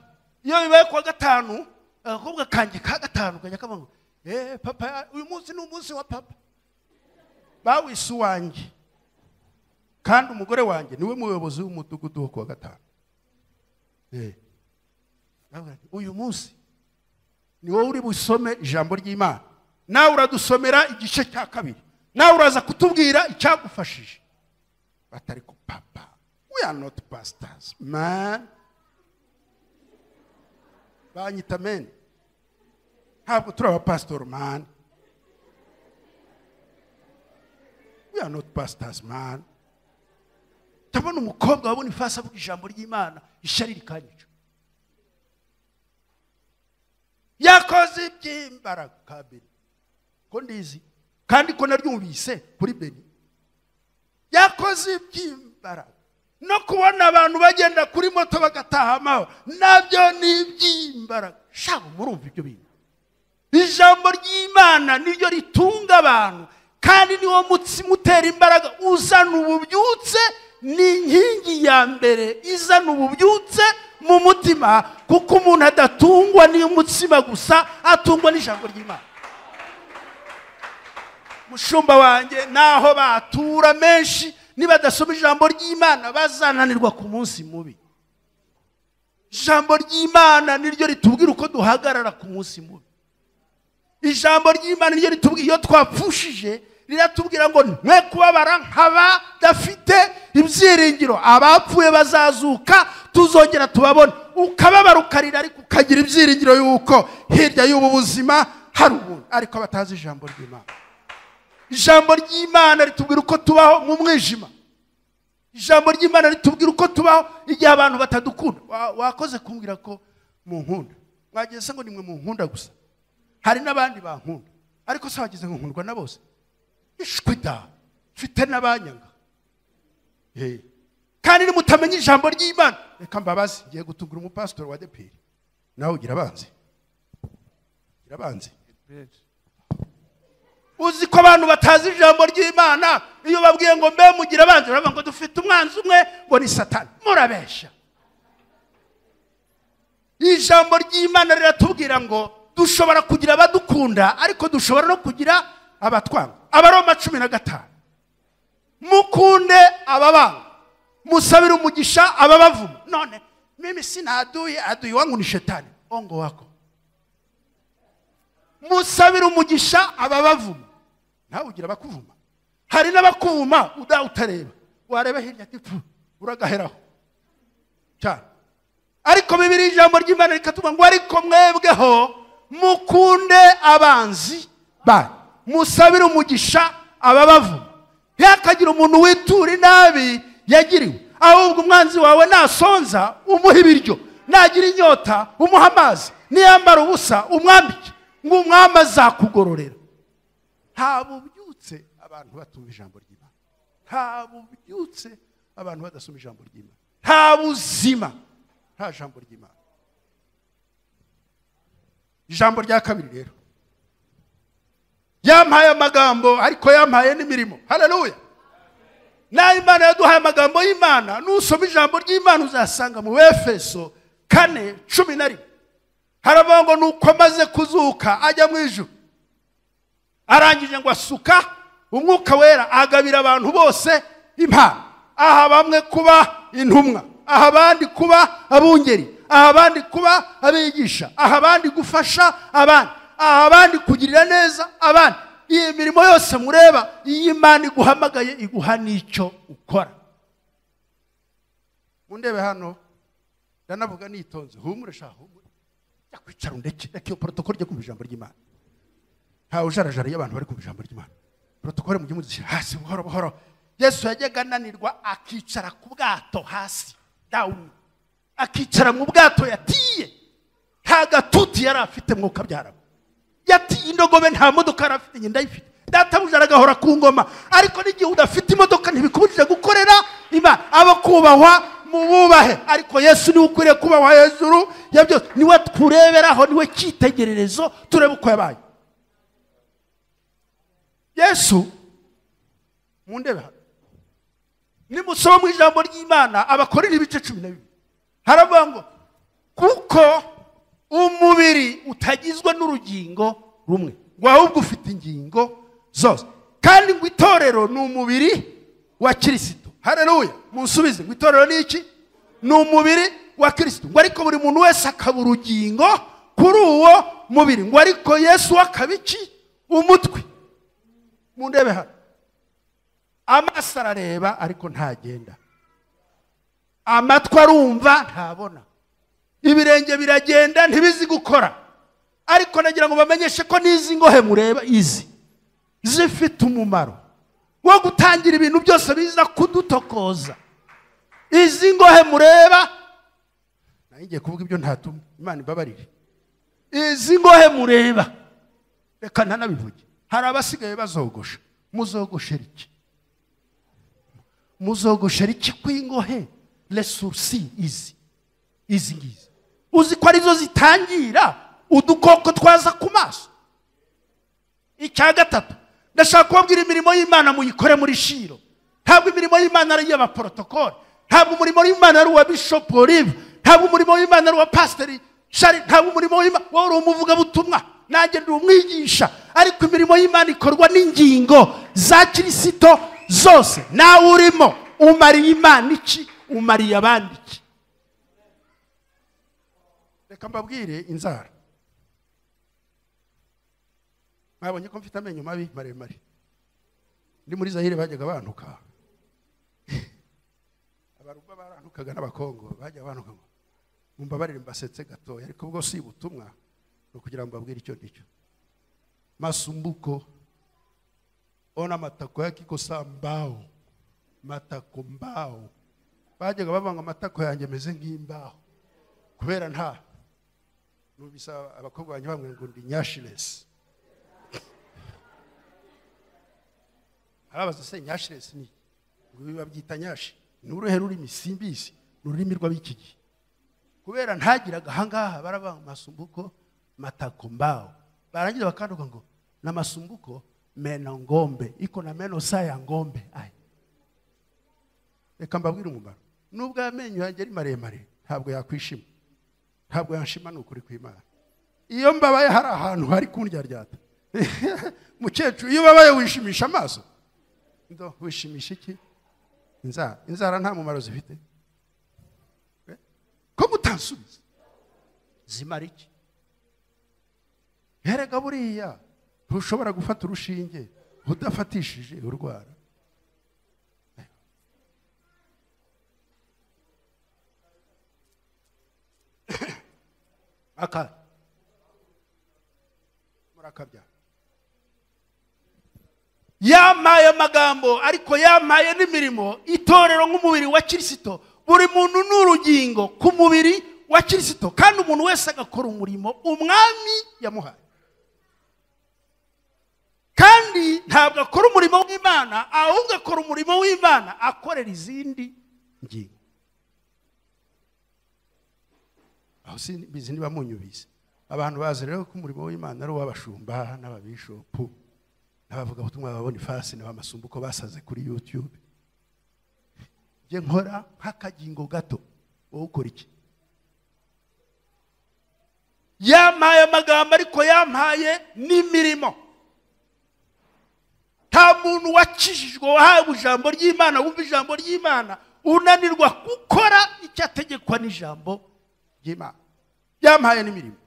Iyo bibaye kuwa gatanu akobwa kanjye ka gatanu kajya kavuga papa uyu munsi ni umunsi wa papa. Bawise wanjye. Kandi umugore wanjye niwe muyobozi w'umudugudu wo kuwa gatanu. Uyu munsi ni wowe uri busome ijambo ry'Imana. Nawe uradusomera igice cya kabiri. Nawe uraza kutubwira icyagufashije. Batari ko papa, we are not pastors, man. Banyita men. Ntabwo turi abapastor, man. We are not pastors, man. Tabona umukobwa wabona ifasa avuga ijambo ry'Imana ishyari rikanyica. Yakoze iby'imbaraga kabiri. Ko ndizi kandi ko naryumvise kuri Beni. Yakoze iby'imbaraga. No kubona abantu bagenda kuri moto bagataha amahoro nabyo ni iby'imbaraga. Shaka murumva ibyo bintu. Ijambo ry'Imana niryo ritunga abantu kandi niwo mutsima utera imbaraga uzana ububyutse. Ni inkingi ya mbere izana ububyutse mu mutima, kuko umuntu adatungwa n'umutsima gusa, atungwa n'ijambo ry'Imana. Mushumba wanjye naho batura menshi niba dasoma ijambo ry'Imana bazananirwa ku munsi mubi. Ijambo ry'Imana niryo ritubwira uko duhagarara ku munsi mubi. Ijambo ry'Imana niryo ritubwira iyo twapfushije, riratubwira ngo ntwe kubabara nk'abadafite ibyiringiro abapfuye bazazuka tuzongera tubabone ukababara ukarira ariko ukagira ibyiringiro yuko hirya y'ubu buzima hari ubundi ariko batazi ijambo ry'Imana. Ijambo ry'Imana ritubwira uko tubaho mu mwijima. Ijambo ry'Imana ritubwira uko tubaho igihe abantu batadukunda. Wakoze kumbwira ko mu nkunda mwageze ngo nimwe mu nkunda gusa, hari n'abandi bankunda ariko se wagize ngo nkundwa na bose? Ishwe da mfite n'abanyanga. Kandi nimutamenya ijambo ry'Imana, reka mbabazi ngiye gutugura umupastor wa DPR nawe ugira abanzi. Uzi ko abantu batazi ijambo ry'Imana iyo babwiye ngo mbe mugira abanzi baravuga ngo dufite umwanzi umwe ngo ni Satani. Murabesha. Ijambo ry'Imana riratubwira ngo dushobora kugira abadukunda ariko dushobora no kugira abatwanga. Abaroma 15 mukunde ababanga, musabire umugisha ababavuma. None mimi sina adui wangu ni shetani, ongo wako. Musabire umugisha ababavuma, nawe ugira bakuvuma. Hari n'abakuvuma utareba, wareba hirya ati uragaheraho cyane. Ariko Bibiliya ijambo ry'Imana rikatubwira ngo ariko mwebweho mukunde abanzi ba, musabire umugisha ababavuma. Ntihakagira umuntu witura inabi yagiriwe, ahubwo umwanzi wawe nasonza umuha ibiryo, nagira inyota umuha amazi, niyambara ubusa umwambike, ngo umwami azakugororera. Nta bubyutse abantu batumva ijambo ry'Imana, nta bubyutse abantu badasoma ijambo ry'Imana, nta buzima nta jambo ry'Imana. Ijambo rya kabiri rero, yampaye amagambo ariko yampaye n'imirimo. Haleluya. Na Imana yaduhaye amagambo y'Imana. Nusoma ijambo ry'Imana uzasanga mu Efeso 4:11 haravuga ngo nuko amaze kuzuka ajya mu ijuru, arangije ngo asuka umwuka wera agabira abantu bose impano. Aha bamwe kuba intumwa, aha abandi kuba abungeri, aha abandi kuba abigisha, aha abandi gufasha abandi, aha abandi kugirira neza abandi. Iyi mirimo yose mureba iyi Imana iguhamagaye iguha n'icyo ukora. Mundebe hano ndanavuga nitonze, humure sha humure, yakwicara ndeke iyo protocol yo kumva ijambo ry'Imana. Nta ujarajara y'abantu bari kumva ijambo ry'Imana. Protocol mu gihe hasi buhoro buhoro. Yesu yajyaga ananirwa akicara ku bwato hasi down, akicara mu bwato yatiye, nta gatuti yari afite mwuka byarabo, yatiye indogobe nta modoka yari afite, ngenda ifite databuja aragahora ku ngoma. Ariko n'igihe udafite imodoka ntibikubujije gukorera Imana. Abo kubahwa mu bubahe, ariko Yesu niwe ukwiriye kubahwa hejuru ya byose. Niwe tureberaho, niwe cyitegererezo turebe uko yabaye. Yesu mundebe nimusoma mu ijambo ry'Imana Abakorinto ibice 12 haravuga ngo kuko umubiri utagizwe n'urugingo rumwe, ngo ahubwo ufite ingingo zose. Kandi ngo itorero ni umubiri wa Kristo. Haleluya. Munsubize, ngo itorero ni iki? Ni umubiri wa Kristo. Ngo ariko buri muntu wese akaba urugingo kuri uwo mubiri. Ngo ariko Yesu akabiki umutwe. Mundebe hano, amaso arareba ariko ntagenda, amatwi arumva ntabona, ibirenge biragenda ntibizi gukora. Ariko nagira ngo bamenyeshe ko n'izi ngohe mureba izi zifite umumaro wo gutangira ibintu byose biza kudutokoza. Izi ngohe mureba, nagiye kuvuga ibyo ntatumwe, Imana imbabarire. Izi ngohe mureba, reka ntanabivuge. Hari abasigaye bazogosha. Muzogoshera iki? Muzogoshera iki kw'ingohe? Les sourcils izi ngizi uzi ko arizo zitangira udukoko twaza ku maso. Icya gatatu, ndashaka kubabwira imirimo y'Imana muyikore muri Shiro. Ntabwo imirimo y'Imana ari iy'aba protocol, ntabwo umurimo w'Imana ari uwa Bishop Olive, ntabwo umurimo w'Imana ari uwa Pastor Shari, ntabwo umurimo w'Imana wari umuvuga butumwa, nanjye ndi umwigisha. Ariko imirimo y'Imana ikorwa n'ingingo za Kristo zose. Nawe urimo umariye Imana iki? Umariye abandi iki? Reka mbabwire inzara. Mwabonye ko mfite amenyo mabi maremare. Ndi muri Zaire bajyaga bantuka. abaruba barantukaga n'abakongo bajya bantuka ngo mumbabarire mbasetse gatoya ariko ubwo si ubutumwa no kugira ngo babwire icyo ndicyo. Masumbuko ona matako yake ko sambao matako mbao bajyaga bavanga amatako yanjye meze nk'imbaho kubera nta nubisa abakobwa banye bamwe ngo ndi nyashiless. Arabaza se nyashiless ni ngo babyita nyashi n'uruhe rurimi simbisi n'ururimi rw'abiki gihe kubera ntagiraga hangaha barabanga masumbuko matako mbao barangiza bakanduka ngo na masumbuko meno ngombe iko na meno saya ngombe. Ai reka mbabwire umumaro nubwo amenyo yanjye ari maremare ntabwo yakwishima ntabwo yanshima n'ukuri kw'Imana. Iyo mbabaye hari ahantu hari kundya ryata mukecuru iyo babaye wishimisha amaso ndo wishimisha iki? Inzara nta mumaro zifite ko gutansubiza zimara iki? Herega buriya ntushobora gufata urushinge udafatishije urwara. Aka murakabya yamaye amagambo ariko yamaye n'imirimo. Itorero nk'umubiri wa Kristo, buri muntu n'urugingo ku mubiri wa Kristo kandi umuntu wese agakora umurimo umwami yamuhaye. Kandi ntabwo akora umurimo w'Imana ahubwo akora umurimo w'Imana akorera izindi ngingo. Aho bizi niba munyubize abantu bazi rero ko umurimo w'Imana ari uw'abashumba n'ababishopu n'abavuga ubutumwa babona ifasi n'abamasumbuko basaze kuri YouTube. Je nkora nk'akagingo gato wowe ukora iki? Yamaye amagambo ariko yampaye n'imirimo. Nta muntu wakijijwe wahawe ijambo ry'Imana wumva ijambo ry'Imana unanirwa gukora icyo ategekwa n'ijambo ry'Imana. Yampaye n'imirimo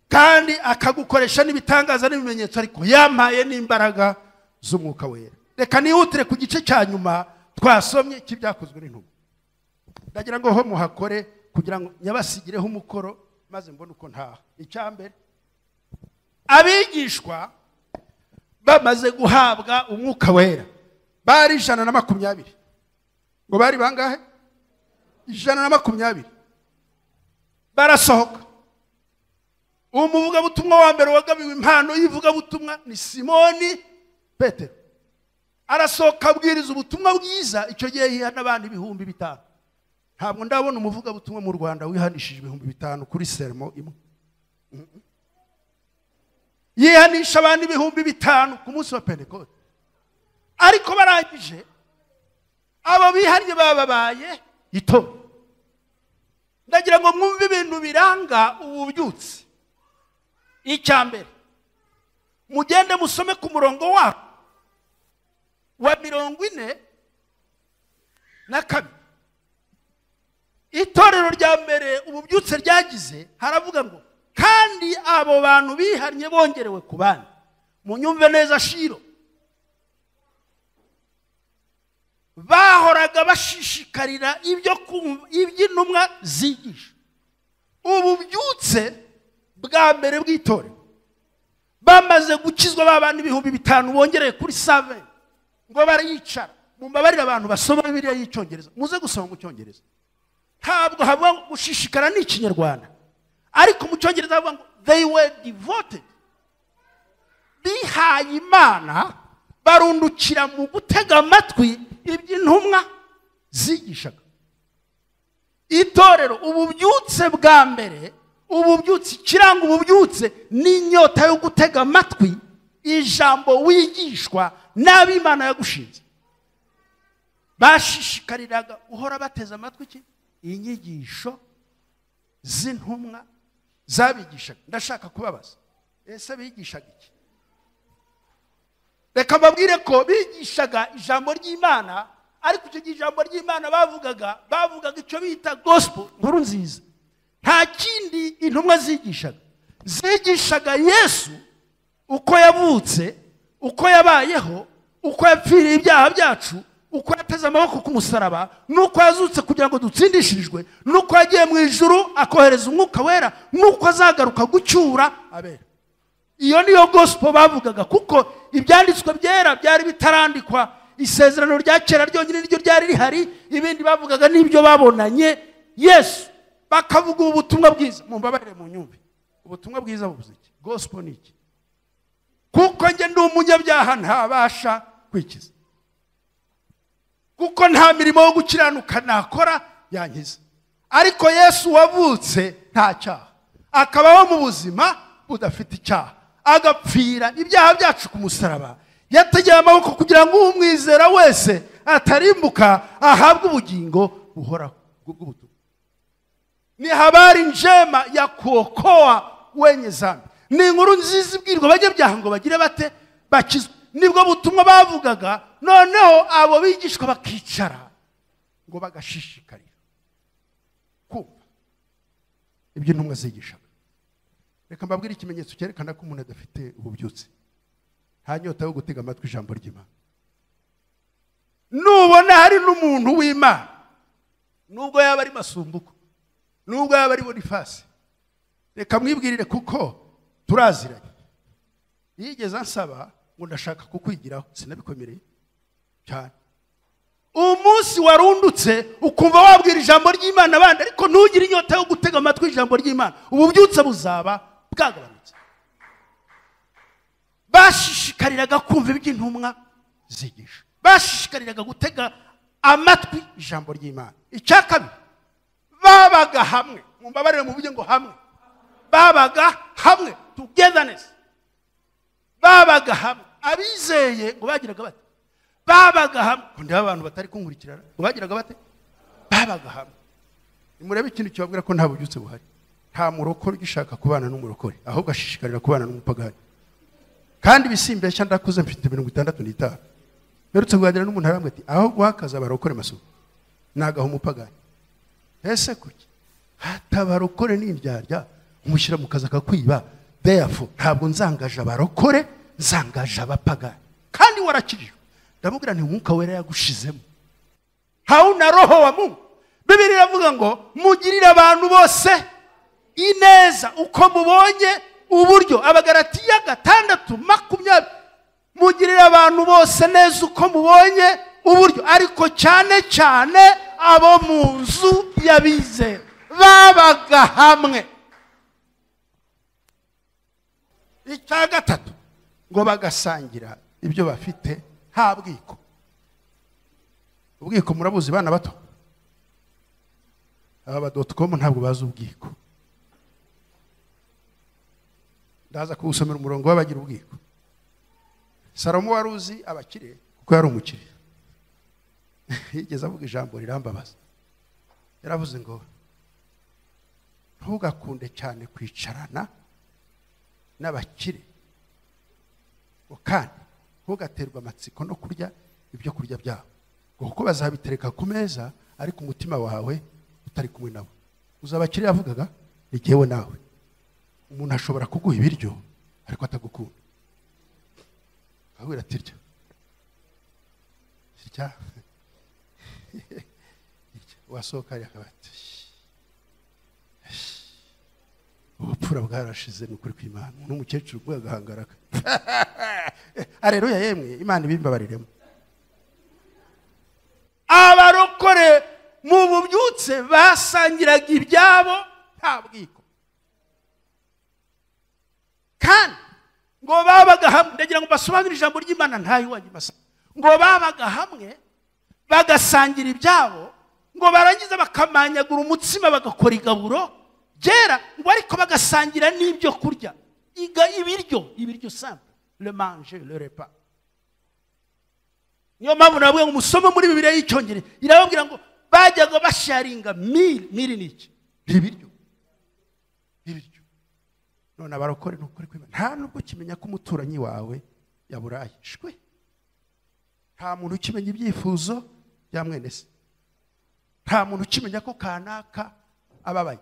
kandi akagukoresha n'ibitangaza n'ibimenyetso ariko yampaye n'imbaraga z'Umwuka Wera. Reka nihutire ku gice cya nyuma twasomye cy'ibyakozwe n'intumwa. Ndagira ngo ho muhakore kugira ngo nyabasigireho umukoro maze mbone uko ntaha. Icyambere abigishwa bamaze guhabwa Umwuka Wera bari 120. Ngo bari bangahe? 120. Barasohoka. Umuvuga butumwa wa mbere wagabiwe impano yivuga butumwa ni Simoni Petero. Arasohoka abwiriza ubutumwa bwiza. Icyo gihe yihana abantu 5,000. Ntabwo ndabona umuvuga butumwa mu Rwanda wihanishije 5,000 kuri sermo imwe. Yihanisha abantu 5,000 ku munsi wa Pentecote. Ariko barangije abo bihanye bababaye ito. Ndagira ngo mwumve ibintu biranga ububyutse. Icyambere mugende musome ku murongo wa 42. Itorero rya mbere ububyutse ryagize haravuga ngo kandi abo bantu bihanye bongerewe ku bandi. Munyumve neza shiro. Bahoraga bashishikarira iby'intumwa zigisha. Ububyutse bwa mbere bw'itorero bamaze gukizwa babandi 5,000 bongereye kuri 7 ngo bariyicara. Mumbabarira abantu basoma Bibiliya y'Icyongereza muze gusoma mu Cyongereza. Ntabwo haba gushishikara n'Ikinyarwanda ariko mu Cyongereza bavuga ngo they were devoted. Bihaye Imana barundukira mu gutega amatwi iby'intumwa zigishaga. Itorero ububyutse bwa mbere, ububyutse kiranga ububyutse n'inyota yo gutega amatwi ijambo wigishwa n'ab'Imana yagushinze. Bashishikariraga uhora bateza amatwi iki? Inyigisho z'intumwa zabigishaga. Ndashaka kubabaza ese bigishaga iki? Reka mbabwire ko bigishaga ijambo ry'Imana ariko icyo ijambo ry'Imana bavugaga icyo bita gospel, nkuru nziza. Nta kindi intumwa zigishaga Yesu uko yavutse, uko yabayeho, uko yapfiriye ibyaha byacu, uko yateze amaboko ku musaraba, nuko yazutse kugira ngo dutsindishirijwe, nuko yagiye mu ijuru akohereza umwuka wera, nuko azagaruka gucyura abera. Iyo niyo gospel bavugaga, kuko ibyanditswe byera byari bitarandikwa. Isezerano rya kera ryonyine niryo ryari rihari, ibindi bavugaga n'ibyo babonanye Yesu. Bakavuga ubutumwa bwiza. Mumbabarire mu nyumve, ubutumwa bwiza buvuze iki? Gospel ni iki? Kuko nge ndi umunyabyaha ntabasha kwikiza, kuko nta mirimo yo gukiranuka nakora yankiza. Ariko Yesu wavutse nta cyaha, akabaho mu buzima budafite icyaha, agapfira ibyaha byacu ku musaraba, yategeye amaboko kugira ngo umwizera wese atarimbuka ahabwe ubugingo buhoraho bw'ubutumwa. Ni habari njema ya kuokoa wenye dhambi. Ni inkuru nziza ibwirwa abanyabyaha ngo bagire bate? Bakizwe. Nibwo butumwa bavugaga. Noneho abo bigishwa bakicara ngo bagashishikarira kumva ibyo intumwa zigishaga. Reka mbabwire ikimenyetso cyerekana ko umuntu adafite ububyutse, nta nyota yo gutega amatwi ijambo ry'Imana. Nubona hari n'umuntu w'Imana, nubwo yaba ari Masumbuko, nubwo yaba ari Bonifasi, reka mwibwirire kuko turaziranye. Yigeze ansaba ngo ndashaka kukwigiraho, sinabikomereye cyane. Umunsi warundutse ukumva wabwira ijambo ry'Imana abandi, ariko ntugire inyota yo gutega amatwi ijambo ry'Imana, ububyutse buzaba bwagabanutse. Bashishikariraga kumva iby'intumwa zigisha, bashishikariraga gutega amatwi ijambo ry'Imana. Icya kabiri, babaga hamwe. Mumbabarire mu buryo ngo hamwe, babaga hamwe, togetherness. Babaga hamwe. Abizeye ngo bagiraga bate? Babaga hamwe. Kundi abantu batari kunkurikirana ngo bagiraga bate? Babaga hamwe. Nimurebe ikintu cyabwira ko nta bubyutse buhari. Nta murokore ugishaka kubana n'umurokore, ahubwo ashishikarira kubana n'umupagani. Kandi bisimbeshya ndakuze mfite 65. Merutse kuganira n'umuntu arambwe ati aho guhakaza abarokore Masumbuko nagaho umupagani. Ese kuki hatabarokore n'indyarya umushyira mu kazi akakwiba? Therefore ntabwo nzangaje abarokore, nzangaje abapagani. Kandi warakijijwe. Ndamubwira nti umwuka wera yagushizemo, hauna roho wa Mungu. Bibiri iravuga ngo mugirire abantu bose ineza uko mubonye uburyo. Abagalatiya 6:20. Mugirire abantu bose neza uko mubonye uburyo, ariko cyane cyane abo mu nzu y'abizera. Babaga hamwe. Icya gatatu, ngo bagasangira ibyo bafite nta bwiko. Ubwiko murabuzi bana bato? aba.com ntabwo bazi ubwiko. Ndaza kuwusomera umurongo w'abagira ubwiko. Salomo waruzi abakire kuko yari umukire. Yigeze avuga ijambo rirambabaza. Yaravuze ngo ntugakunde cyane kwicarana n'abakire, kandi ntugaterwa amatsiko no kurya ibyo kurya byabo, kuko bazabitereka ku meza ariko umutima wawe utari kumwe nabo. Uzabakire yavugaga igihewe nawe. Umuntu ashobora kuguha ibiryo ariko atagukunda. Ahubwo atirya sirya wasohoka yakabati ubupfura bwarashize n'ukuri kw'Imana. N'umukecuru gwe agahangaraka. Aleluya yemwe, Imana ibimbabariremo. Abarokore mu bubyutse basangiraga ibyabo nta bwiko, kandi ngo babaga hamwe. Ndagira ngo basobanure ijambo ry'Imana ntayo wanjye basa. Ngo babaga hamwe bagasangira ibyabo, ngo barangiza bakamanyagura umutsima bagakora igaburo gera, ngo ariko bagasangira n'ibyo kurya. Ibiryo simple, le manger, le repas. Niyo mpamvu nabwo ngo musome muri Bibiliya y'Icyongereza irababwira ngo bajyaga basharinga mili niki ibiryo. None abarokore n'ukuri kw'Imana nta nubwo kimenya ko umuturanyi wawe yaburayishwe. Nta muntu ukimenya ibyifuzo bya mwene se. Nta muntu ukimenya ko kanaka ababaye.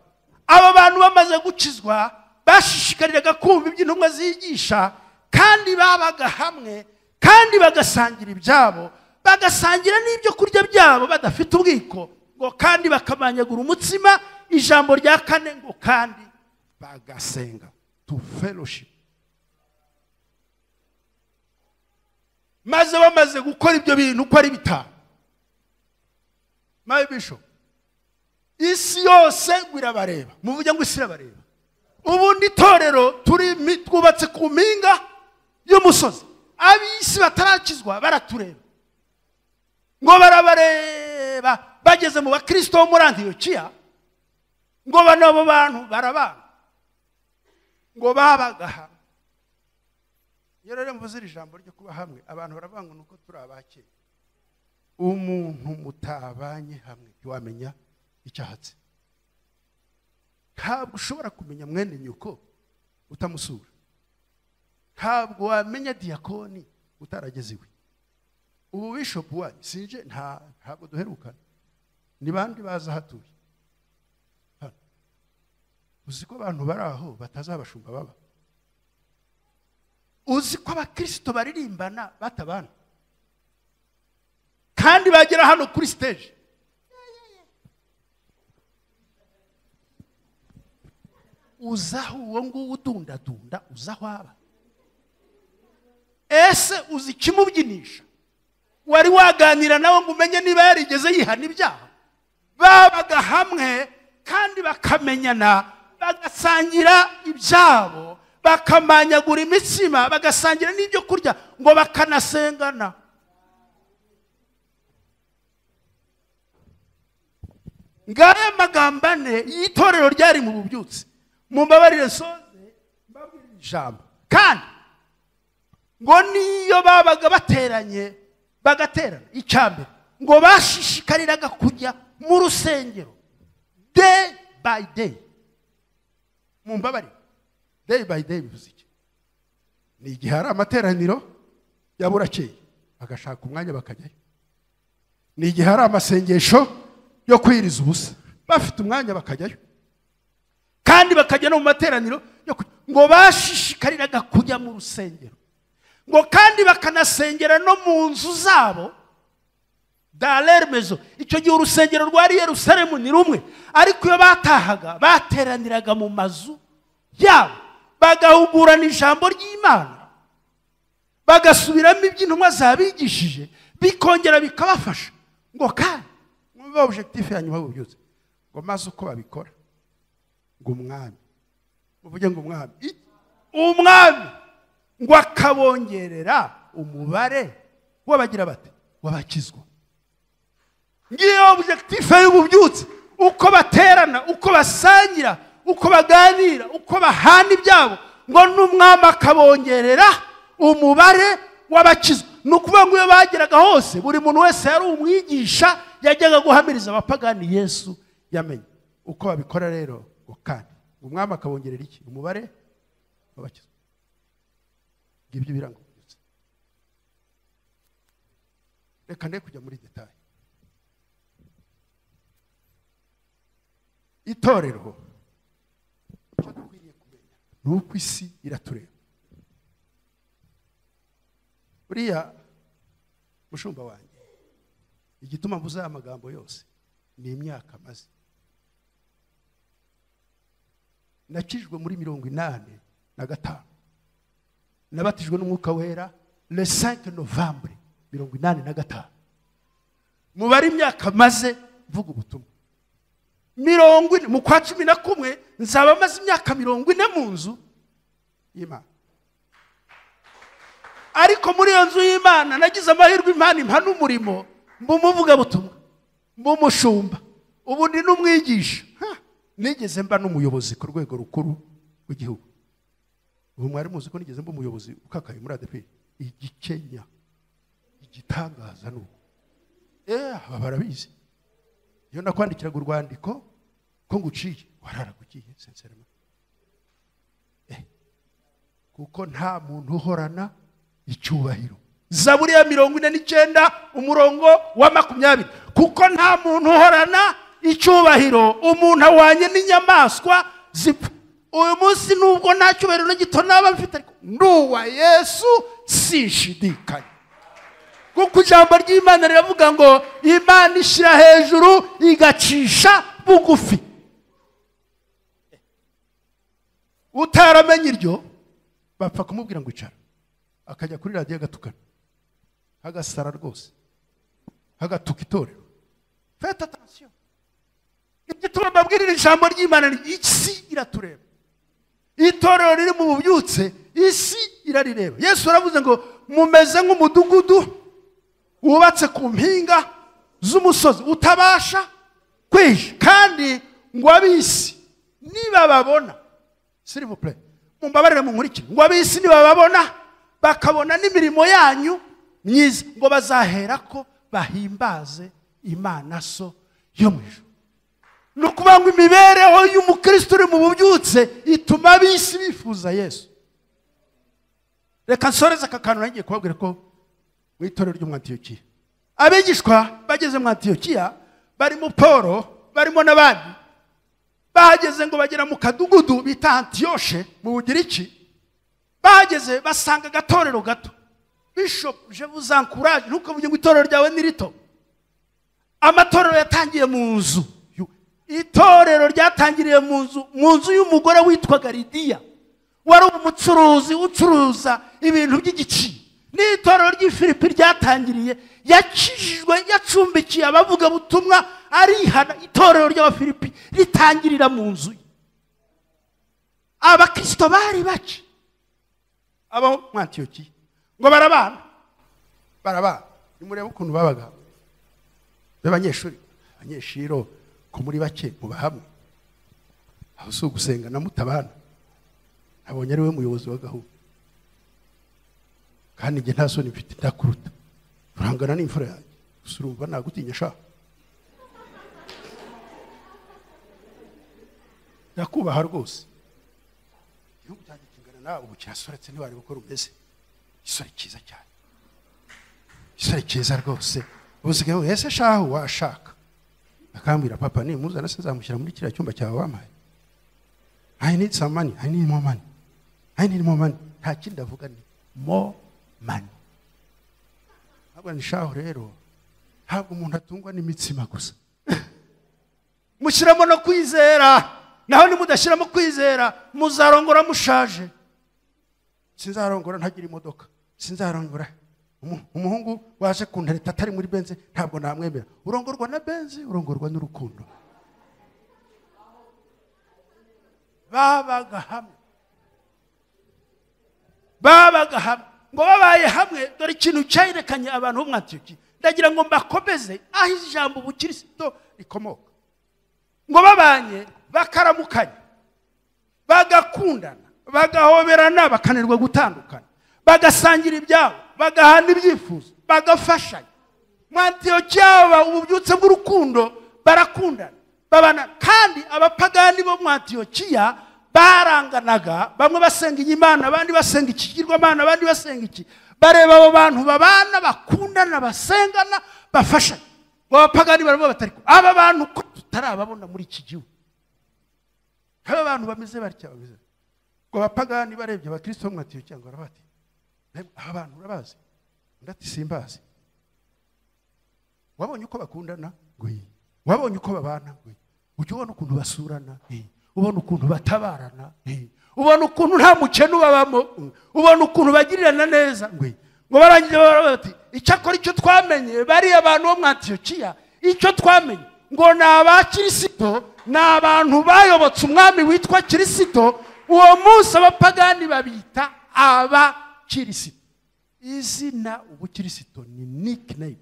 Aba bantu bamaze gukizwa bashishikariraga kumva iby'intumwa zigisha, kandi babaga hamwe, kandi bagasangira ibyabo, bagasangira n'ibyo kurya byabo badafite ubwiko, ngo kandi bakamanyagura umutsima. Ijambo rya kane ngo kandi bagasenga, to fellowship. Maze bamaze gukora ibyo bintu uko ari bitanu, my bishop, isi yose irabareba. Muvuge ngo isi irabareba. Ubundi itorero twubatse ku mpinga y'umusozi, ab'isi batarakizwa baratureba, ngo barabareba. Bageze mu bakristo bo muri Antiyokiya, ngo banabo bantu barabana, ngo babaga hamwe. Iyo rero mvuze ijambo ryo kuba hamwe, abantu baravanga nuko turi abakeye. Umuntu mutabanye hamwe ntiwamenya icyahatse. Ntabwo ushobora kumenya mwene nyuko utamusura. Ntabwo wamenya diakoni utarageze iwe. Ubu bishop wanyu sinje ntabwo duherukana. Ni bandi baza hatuye. Uzi ko abantu bari aho batazabashumba baba. Uzi ko abakristo baririmbana batabana, kandi bagera hano kuri stage. Uzaho uwo nguwo udundadunda, uzaho aba. Ese uzi ikimubyinisha? Wari waganira nawe ngo umenye niba yarigeze yihana ibyaha? Babaga hamwe kandi bakamenyana, bagasangira ibyabo, bakamanyagura imitsima, bagasangira n'ibyo kurya, ngo bakanasengana. Ngaya magambane y'itorero ryari mu bubyutse. Mumbabarire soze mbabwira ijambo. Kandi ngo niyo babaga bateranye bagaterana icyambere, ngo bashishikariraga kujya mu rusengero day by day. Mumbabarire, day by day bivuze iki? Ni igihe hari amateraniro ya burakeye bagashaka umwanya bakajyayo. Ni igihe hari amasengesho yo kwiriza ubusa bafite umwanya bakajyayo. Kandi bakajya no mu materaniro ngo bashishikariraga kujya mu rusengero, ngo kandi bakanasengera no mu nzu zabo. Dalermezo, icyo gihe urusengero rwari Yerusalemu ni rumwe, ariko iyo batahaga bateraniraga mu mazu yabo, bagahugurana ijambo ry'Imana, bagasubiramo iby'intumwa zabigishije, bikongera bikabafasha. Ngo kandi mwumva objectif yanyu babubyutse, ngo maze uko babikora, ngo umwami, muvuge ngo umwami ngo akabongerera umubare w'abagira bate, w'abakizwa. Ngiyo objectif y'ububyutse, uko baterana, uko basangira, uko baganira, uko bahana ibyabo, ngo n'umwami akabongerera umubare w'abakizwa. Nukuvuga ngo iyo bageraga hose, buri muntu wese yari umwigisha, yajyaga guhamiriza abapagani Yesu yamenye. Uko babikora rero, ngo kandi umwami akabongerera iki? Umubare w'abakizwa. Ngibyo biranga ububyutse. Reka nde kujya muri detail. Itorero icyo dukwiriye kumenya ni uko isi iratureba. Uriya mushumba wanjye, igituma mvuze aya magambo yose ni imyaka maze. Nakijwe muri 85, nabatijwe n'umwuka wera le 5 Novembre 85. Mubari imyaka maze mvuga ubutumwa 40 mu kwa 11 nzaba maze imyaka 40 mu nzu y'Imana. Ariko muri iyo nzu y'Imana nagize amahirwe Imana impa n'umurimo, mbumuvuga butumwa, mbumushumba, ubu ndi n'umwigisha. Nigeze mba n'umuyobozi ku rwego rukuru rw'igihugu. Ubu mwari muzi ko nigeze mba umuyobozi ukakaye muri ADP igikenya, igitangaza n'ubu. Aba barabizi. Iyo nakwandikiraga urwandiko ko nguciye, warara kugiye sincerement. Kuko nta muntu uhorana icyubahiro. Zaburi ya 49 umurongo wa 20. Kuko nta muntu uhorana icyubahiro, umuntu awanye n'inyamaswa zipfa. Uyu munsi nubwo nta cyubahiro na gito naba mfite, ariko nduwa Yesu sinshidikanya kuko ijambo ry'Imana riravuga ngo Imana ishyira hejuru igacisha bugufi. Utaramenye iryo bapfa kumubwira ngo icara, akajya kuri radiyo agatukana, agasara rwose, agatuka itorero. Faites attention. Igituma mbabwirira ijambo ry'Imana, isi iratureba, itorero riri mu bubyutse, isi irarireba. Yesu aravuze ngo mumeze nk'umudugudu wubatse ku mpinga z'umusozi utabasha kwisha, kandi ngo ab'isi niba babona, s'il vous plaît mumbabarire mu nkurikire, ngo ab'isi niba babona bakabona n'imirimo yanyu myiza, ngo bazahera ko bahimbaze Imana so yo mu ijuru. Nukuvuga ngo imibereho y'umukristo uri mu bubyutse ituma ab'isi bifuza Yesu. Reka nsoreze aka kantu nagiye kubabwira ko mu itorero ry'Umwantiyokiya abigishwa bageze mu Antiyokiya, barimo Paulo, barimo n'abandi, bahageze ngo bagera mu kadugudu bita Antiyoshe mu Bugiriki. Bahageze basanga agatorero gato. Bishop, je vous encourage, ntukavuge ngo itorero ryawe ni rito. Amatorero yatangiye mu nzu. Itorero ryatangiriye mu nzu y'umugore witwaga Lidiya, wari umucuruzi ucuruza ibintu by'igiciro. N'itorero ry'Ifilipi ryatangiriye, yakijijwe, yacumbikiye abavuga butumwa, arihana. Itorero ry'Abafilipi ritangirira mu nzu. Abakristo bari bake abo mu Antiyokiya, ngo barabana. Nimurebe ukuntu babaga abanyeshiro ko muri bake muba hamwe, aho si ugusenga na mutabana. Abonye ari we muyobozi wa gahunda, kandi njye nta soni mfite, ndakuruta, urangana n'imfura yanjye, gusa urumva nagutinya sha, ndakubaha rwose. Igihugu cyanjye kingana nawe, ubu kirasoretse ntiwareba uko rumeze. Isore cyiza cyane, isore cyiza rwose. Ubusigaye ese shaho washaka, akambwira papa nimuzana se nzamushyira muri kiriya cyumba cyawe wampaye. I need some money, I need more money, I need more money. Nta kindi avuga ni more money. Ntabwo ni shaho rero, ntabwo umuntu atungwa n'imitsima gusa. Mushyiramo no kwizera, naho nimudashyiramo kwizera muzarongora mushaje. Sinzarongora ntagira imodoka, sinzarongora umuhungu waje kuntereta atari muri benze, ntabwo namwemera. Urongorwa na benze, urongorwa n'urukundo. Babaga hamwe ngo babaye hamwe. Dore ikintu cyayerekanye abantu bo mu Antiyokiya, ndagira ngo mbakomeze aho ijambo ubukristo rikomoka. Ngo babanye bakaramukanya, bagakundana, bagahoberana, bakanirwa gutandukana, bagasangira ibyabo, bagahana ibyifuzo, bagafashanya. Mu Antiyokiya ububyutse bw'urukundo, barakundana, babana. Kandi abapagani bo mu Antiyokiya baranganaga, bamwe basenga Imana, abandi basenga ikigirwamana, abandi basenga iki. Bareba abo bantu babana, bakundana, basengana, bafashanya. Abapagani barimo batari ko aba bantu ko tutarababona muri iki gihugu. Aba bantu bameze batya, bameze ngo abapagani barebye abakristo mu Antiyokiya ngo barabati, aba bantu urabazi? Ndati simbazi. Wabonye uko bakundana? Wabonye uko babana? Ujye ubona ukuntu basurana, ubona ukuntu batabarana, ubona ukuntu nta mukene ubabamo, ubona ukuntu bagirirana neza. Ngo barangije bati icyakora icyo twamenye, bari abantu bo mu Antiyokiya, icyo twamenye ngo ni abakirisito, ni abantu bayobotse umwami witwa Kirisito. Uwo munsi abapagani babita abakirisito. Izina ubukirisito ni nickname,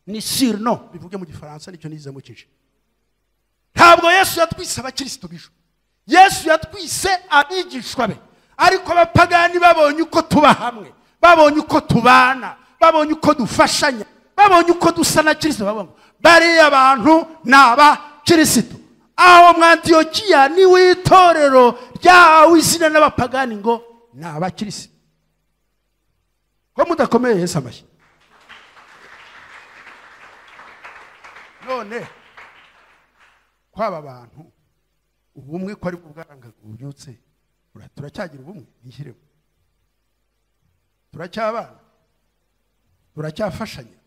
ni surnom, bivuge mu Gifaransa, nicyo nize mu Kinshi. Ntabwo Yesu yatwise abakirisito bisho, Yesu yatwise abigishwa be. Ariko abapagani babonye uko tuba hamwe, babonye uko tubana, babonye uko dufashanya, babonye uko dusa na Kristo, babonye bari abantu n'abakirisito. Aho mu Antiyokiya ni witorero ryawe izina n'abapagani ngo ni abakirisito. Ko mudakomeye Yesu amashyi. None kwaba abantu ubumwe ko ari bwarangaga ububyutse, turacyagira ubumwe? Nishyiremo turacyabana. turacyafashanya,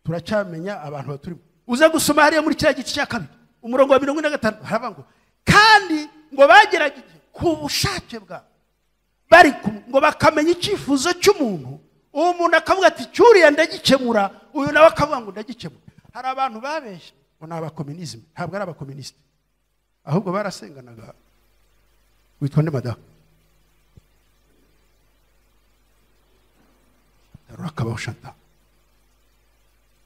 turacyamenya abantu baturimo. Uza gusoma hariya muri cya gice cya 2 umurongo wa 45 haraba ngo kandi ngo bagerageje ku bushake bwa bari ngo bakamenya icyifuzo cy'umuntu, uwo muntu akavuga ati cyuriya ndagikemura, uyu nawe akavuga ngo ndagikemura. Hari abantu babeshye ngo ni abakomunisme, ntabwo ari abakomuniste, ahubwo barasenganaga. Witwa nde madamu? Rakabaho Chantal.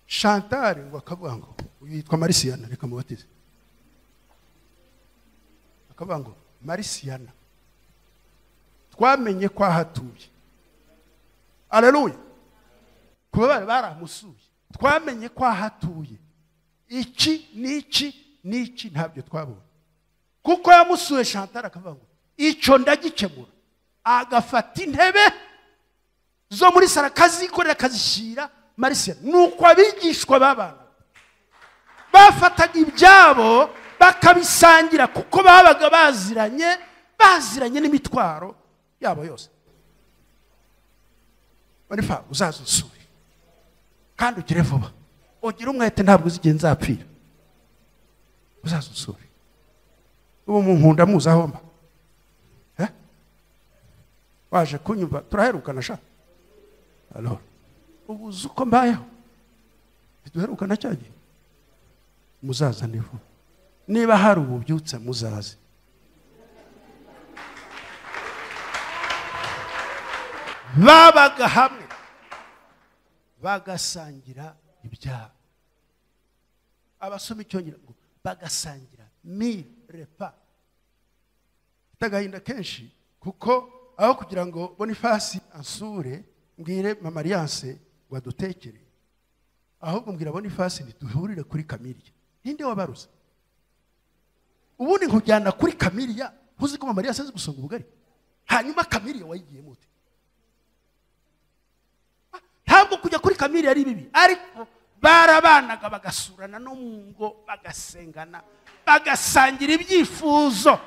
Chantal ngo akavuga ngo yitwa Marisiana, reka mubatize. Akavuga ngo Marisiana twamenye kwa hatuye. Haleluya. Kuba baramusuye twamenye kwa hatuye. Iki niki ntabyo twabonye. Kuko yamusuye Chantal akavuga ngo icyo ndagikemura, agafata intebe zo muri sarakazi ikorera kazishyira Marisiana. Nuko abigishwa babana bafataga ibyabo bakabisangira, kuko babaga baziranye n'imitwaro yabo yose. Barifa uzaza usure kandi ugire vuba, ugira umwete, ntabwo uzigenza nzapfira, uzaza usure. Ubu mu nkunda muzaho mba waje kunyumva, turaherukana sha. Alors ubu uko mbayeho duherukana cyagiye, muzaza niho niba hari ububyutse muzaze. Babaga hamwe bagasangira ibyabo. Abasoma icyongereza ngo bagasangira mille repas. Tagahinda kenshi kuko aho kugira ngo Boniface ansure mbwire Mama Alliance ngo adutekere, ahubwo mbwira Boniface duhurire kuri Kamiriya. Ninde wabaruza? Ubundi nkujyana kuri Kamiriya uzi ko Mama Alliance azi gusonga ubugari, hanyuma Kamiriya wayigiye mute? Ntabwo kujya kuri Kamiriya ari bibi, ariko barabanaga bagasurana no mu ngo bagasengana, bagasangira ibyifuzo,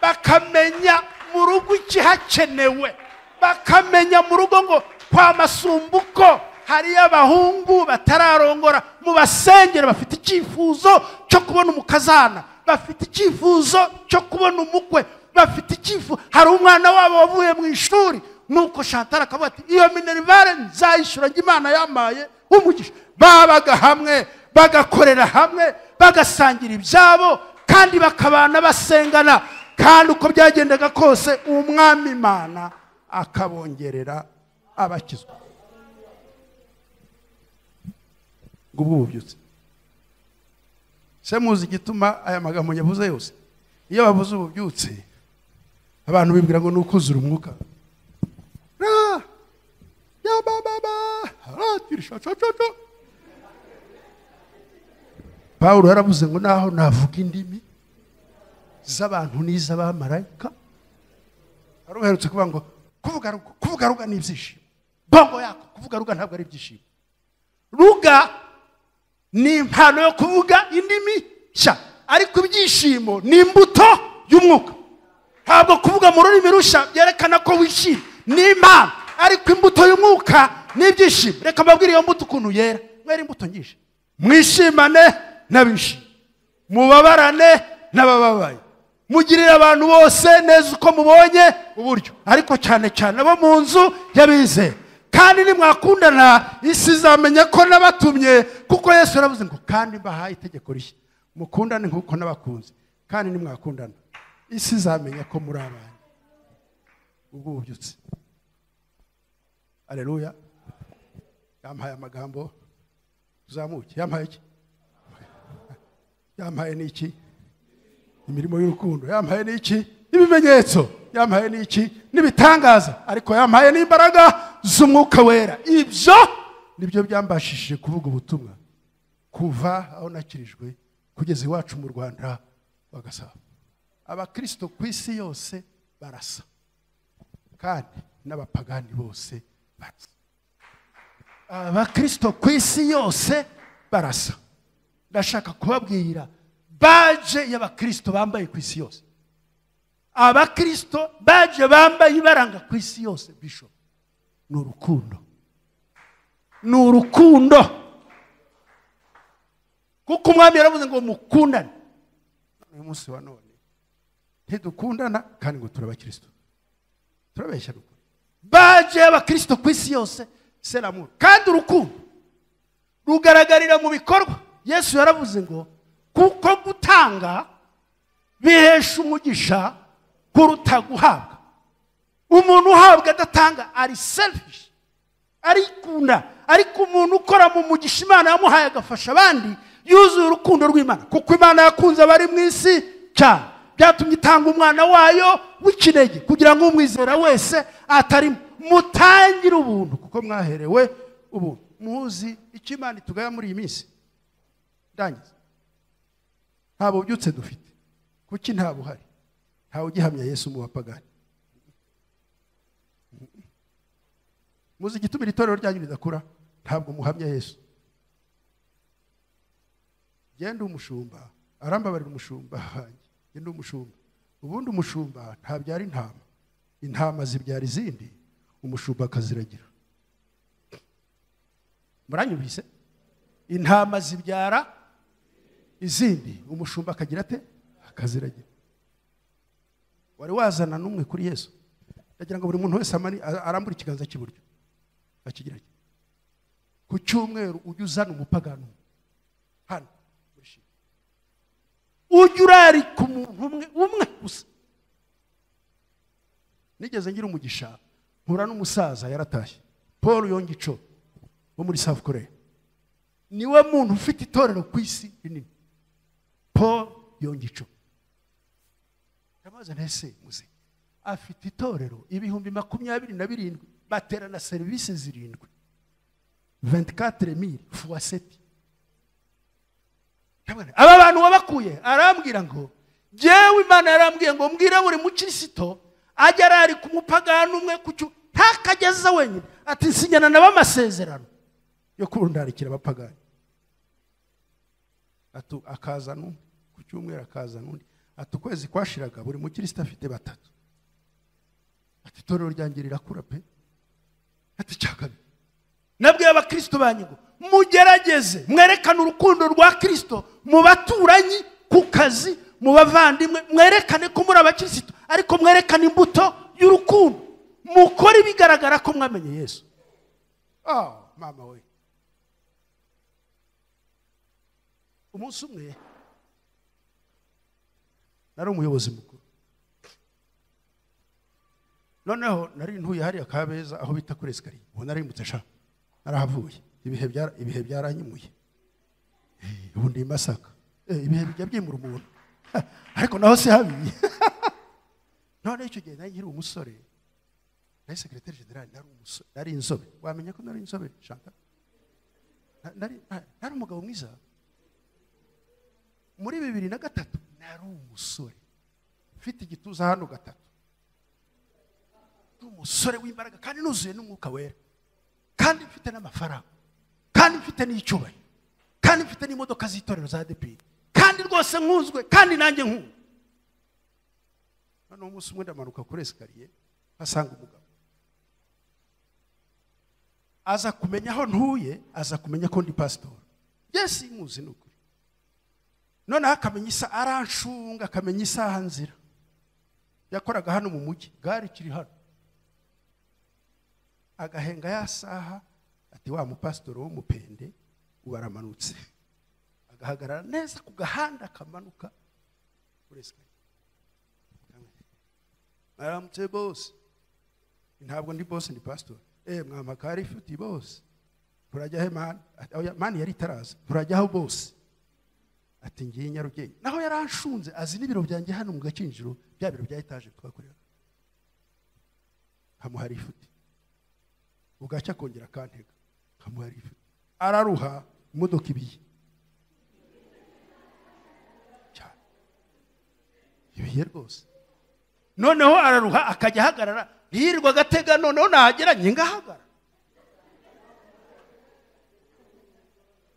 bakamenya mu rugo ikihakenewe, bakamenya mu rugo ngo kwa Masumbuko hari abahungu batararongora, mu basengera bafite icyifuzo cyo kubona umukazana, bafite icyifuzo cyo kubona umukwe, bafite icyifuzo. Hari umwana wabo wavuye mu ishuri, nuko Chantal akavuga ati iyo minerivare nzayishura njye Imana yamaye umugisha. Babaga hamwe bagakorera hamwe bagasangira ibyabo kandi bakabana basengana, kandi uko byagendaga kose umwami Imana akabongerera abakizwa. Ngo ububyutse se muzi igituma aya magambo nyavuze yose, iyo bavuze ububyutse abantu bibwira ngo nukuzura umwuka. Ya baba Paulo yaravuze ngo naho navuga indimi z'abantu n'iz'abamarayika. Aruherutse kuvuga ngo kuvuga ruga n'ibyishimo. Bongo yako kuvuga ruga ntabwo ari ibyishimo. Ruga ni impano yo kuvuga indimi sha, ariko ibyishimo ni imbuto y'umwuka. Ntabwo kuvuga mu rurimi rusha byerekana ko wishimye, ni impano, ariko imbuto y'umwuka ni ibyishimo. Reka mbabwire iyo mbuto ukuntu yera. Mwere imbuto nyinshi, mwishimane n'abishimye, mubabarane n'abababaye, mugirira abantu bose neza uko mubonye uburyo, ariko cyane cyane abo mu nzu y'abizera. Kandi nimwakundana isi izamenya ko nabatumye, kuko Yesu yaravuze ngo kandi mbahaye itegeko rishya, mukundane nk'uko nabakunze. Kandi nimwakundana isi izamenya ko muri abantu. Ubwo bubyutse. Haleluya. Yampaye amagambo tuzamuke. Yampaye iki? Yampaye niki? Imirimo y'urukundo. Yampaye niki? Ibimenyetso. Yampaye niki? Nibitangaza. Ariko yampaye n'imbaraga z'umwuka wera. Ibyo nibyo byambashishije kuvuga ubutumwa kuva aho nakirijwe kugeza iwacu mu Rwanda bagasaba. Abakristo ku isi yose barasa, kandi n'abapagani bose barasa. Abakristo ku isi yose barasa. Ndashaka kubabwira baje y'abakristo bambaye ku isi yose. Abakristo baje bambaye ibaranga ku isi yose bishop n'urukundo. ni urukundo, kuko umwami yaravuze ngo mukundane. Uyu munsi wa none ntidukundana kandi ngo turabakristo, turabeshya n'ukuri. Baje abakristo ku isi yose c'est l'amour, kandi urukundo rugaragarira mu bikorwa. Yesu yaravuze ngo kuko gutanga bihesha umugisha kuruta guhabwa. Umuntu uhabwa adatanga ari selfish, arikunda. Ariko umuntu ukora mu mugisha Imana yamuhaye agafasha abandi, yuzuye urukundo rw'Imana, kuko Imana yakunze abari mu isi cyane byatumye itanga umwana wayo w'ikinege kugira ngo umwizera wese atari mutangire ubuntu, kuko mwaherewe ubuntu. Muzi icyo Imana itugaya muri iyi minsi? Ndangiza, nta bubyutse dufite. Kuki nta buhari? Ntawe ugihamya Yesu mu bapagani. Muzi igitumira itorero ryanyu ridakura? Ntabwo muhamya Yesu. Genda umushumba, arambabarira umushumba wanjye, genda umushumba. Ubundi umushumba ntabyara intama, intama zibyara izindi, umushumba akaziragira. Muranyumvise? Intama zibyara izindi, umushumba akagira ate? Akaziragira. Wari wazana n'umwe kuri Yesu? Ndagira ngo buri muntu wese arambura ikiganza cy'iburyo akigira ati, ku cyumweru ujye uzana umupagano hano, ujye urari ku muntu umwe gusa. Nigeze ngira umugisha mpura n'umusaza yaratashye, Paul Yongico wo muri South Korea. Niwe muntu ufite itorero ku isi rinini, Paul Yongico. Yamaze ntese muze afite itorero 27,000 baterana serivisi 7, 24,000 fois 7. Aba bantu wabakuye, arambwira ngo jewe Imana yarambwiye ngo mbwira buri mukristo ajya arari ku mupagano umwe kucyo ntakageza wenyine, ati nsinyana n'abamasezerano yo kurundarikira abapagani. Atu akaza n'umwe ku cyumweru, akaza n'undi. Ati ukwezi kwashiraga buri mukristo afite 3. Ati itorero ryanjye rirakura pe. Ati cyakabi, nabwiye abakristo banyu ngo mugerageze mwerekane urukundo rwa Kristo mu baturanyi, ku kazi, mu bavandimwe. Mwerekane ko muri abakristo, ariko mwerekane imbuto y'urukundo. Mukore bigaragara ko mwamenye Yesu. Mama we, umunsi umwe nari umuyobozi mukuru, noneho nari ntuye hariya Kabeza aho bita kuri Esikariye. Ubu nari mutse sha narahavuye, ibihe byaranyimuye. Ubu ndi Masaka, ibihe bijya byimura umuntu ariko naho se habi. None icyo gihe nari umusore, nari secrétaire général, nari inzobe. Wamenya ko nari inzobe Chantal? Nari umugabo mwiza. Muri 2003 nari umusore mfite igituza hano 3, umusore w'imbaraga kandi nuzuye n'umwuka wera, kandi mfite n'amafaranga, kandi mfite n'icyubahiro, kandi mfite n'imodoka z'itorero za ADP, kandi rwose nkunzwe, kandi nanjye nkunda. None umunsi umwe ndamanuka kuri Esikariye, asanga umugabo aza kumenya aho ntuye, aza kumenya ko ndi pastor. Yes, inkuzi nuko. None akamenya isa, aranshunga akamenya isaha nzira. Yakoraga hano mu mujyi, gari kiri hano. Agahenga ya saha, ati wa mupasitoro w'umupende ubaramanutse. Agahagarara neza ku gahanda kamanuka kuri Esikariye. Aramutse boss. Ntabwo ndi boss, ndi pastor. Mwama kari futi boss. Turajya he man? Man yari taraza. Turajya aho boss. Ati ngiye Nyarugenge. Naho yaranshunze, azi n'ibiro byanjye hano mu Gakinjiro, bya biro bya etage twakorera. Hamuhari futi. Ugaca kongera kantega. Hamuhari futi. Araruha imodoka ibiye. Cyane. Ibiye rwose. Noneho araruha akajya hagarara, hirwa gatega, noneho nahagera nyingahagara.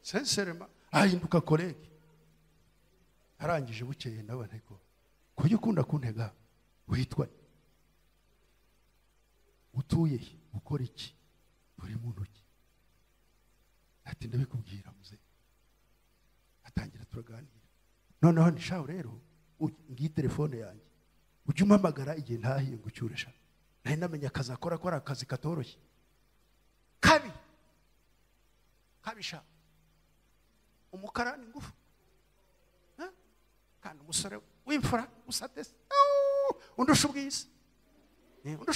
Sincèrement, ahinduka kolege. Arangije bukeye ndabona ko kujya ukunda kuntega witwa utuye ukora iki uri mu ntoki. noneho nishaho rero ngiyi telefone yanjye ujye umpamagara igihe ntahiye ngo ucyuresha nari namenye akazi akora ko ari akazi katoroshye kabisha umukara ni ngufu kandi umusore w'imfura usatese undusha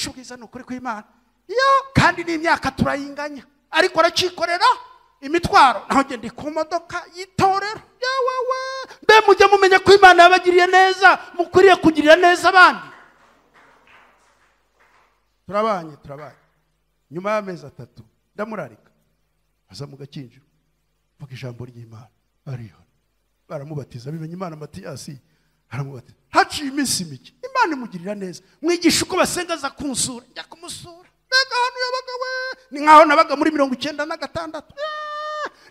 ubwiza ni ukuri kw'Imana kandi n'imyaka turayinganya ariko aracikorera imitwaro naho ndi ku modoka yitorera yewewe mbe mujye mumenya ko Imana yabagiriye neza mukwiriye kugirira neza abandi. turabanye nyuma y'amezi 3 ndamurarika aza mu Gakinjiro vuga ijambo ry'Imana ariho baramubatiza bimenye Imana Matiyasi aramubatiza haciye iminsi mike Imana imugirira neza mwigisha uko basenga za kunsura njya kumusura mbega hano yabaga we ni nkaho nabaga muri 96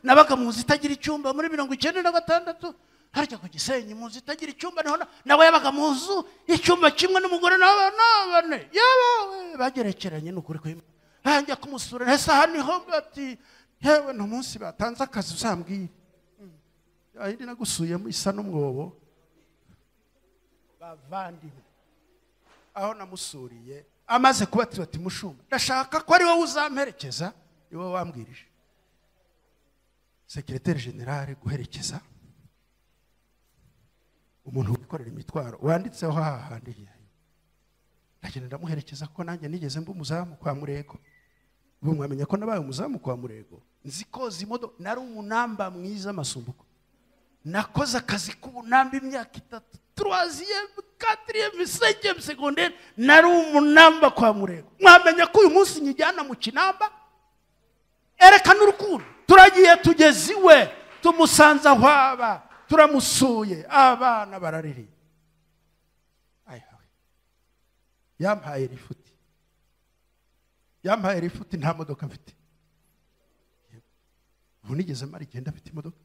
nabaga muzi itagira icyumba muri 96 harya ku Gisenyi muzi itagira icyumba niho nawe yabaga muzu icyumba kimwe n'umugore n'abana yabawe bagerekeranye n'ukuri ko njya kumusura hese haniho bati yewe no munsi batanze akazi uzambwire ayindi nagusuyemo isa n'umwobo bavandimwe aho namusuriye amaze kubatira ati mushumba ndashaka ko ari wowe uzamperekeza ni wowe wambwirije secrétaire général guherekeza umuntu wikorera imitwaro wanditseho hahandi ndagenda ndamuherekeza ko nanjye nigeze mba umuzamu kwa Murego ubu mwamenya ko nabaye umuzamu kwa Murego nzikoza imodo nari umunamba mwiza masumbuko nakoze akazi k'ubunamba imyaka 3 3e 4e 5e secondaire nari umunamba kwa Murego mwamenya ko uyu munsi nyijyana mu Kinamba erekana urukundo turagiye tugeze iwe tumusanza hwaba turamusuye abana barariri yampaye rifuti nta modoka mfite ubu nigeze mara igenda afite imodoka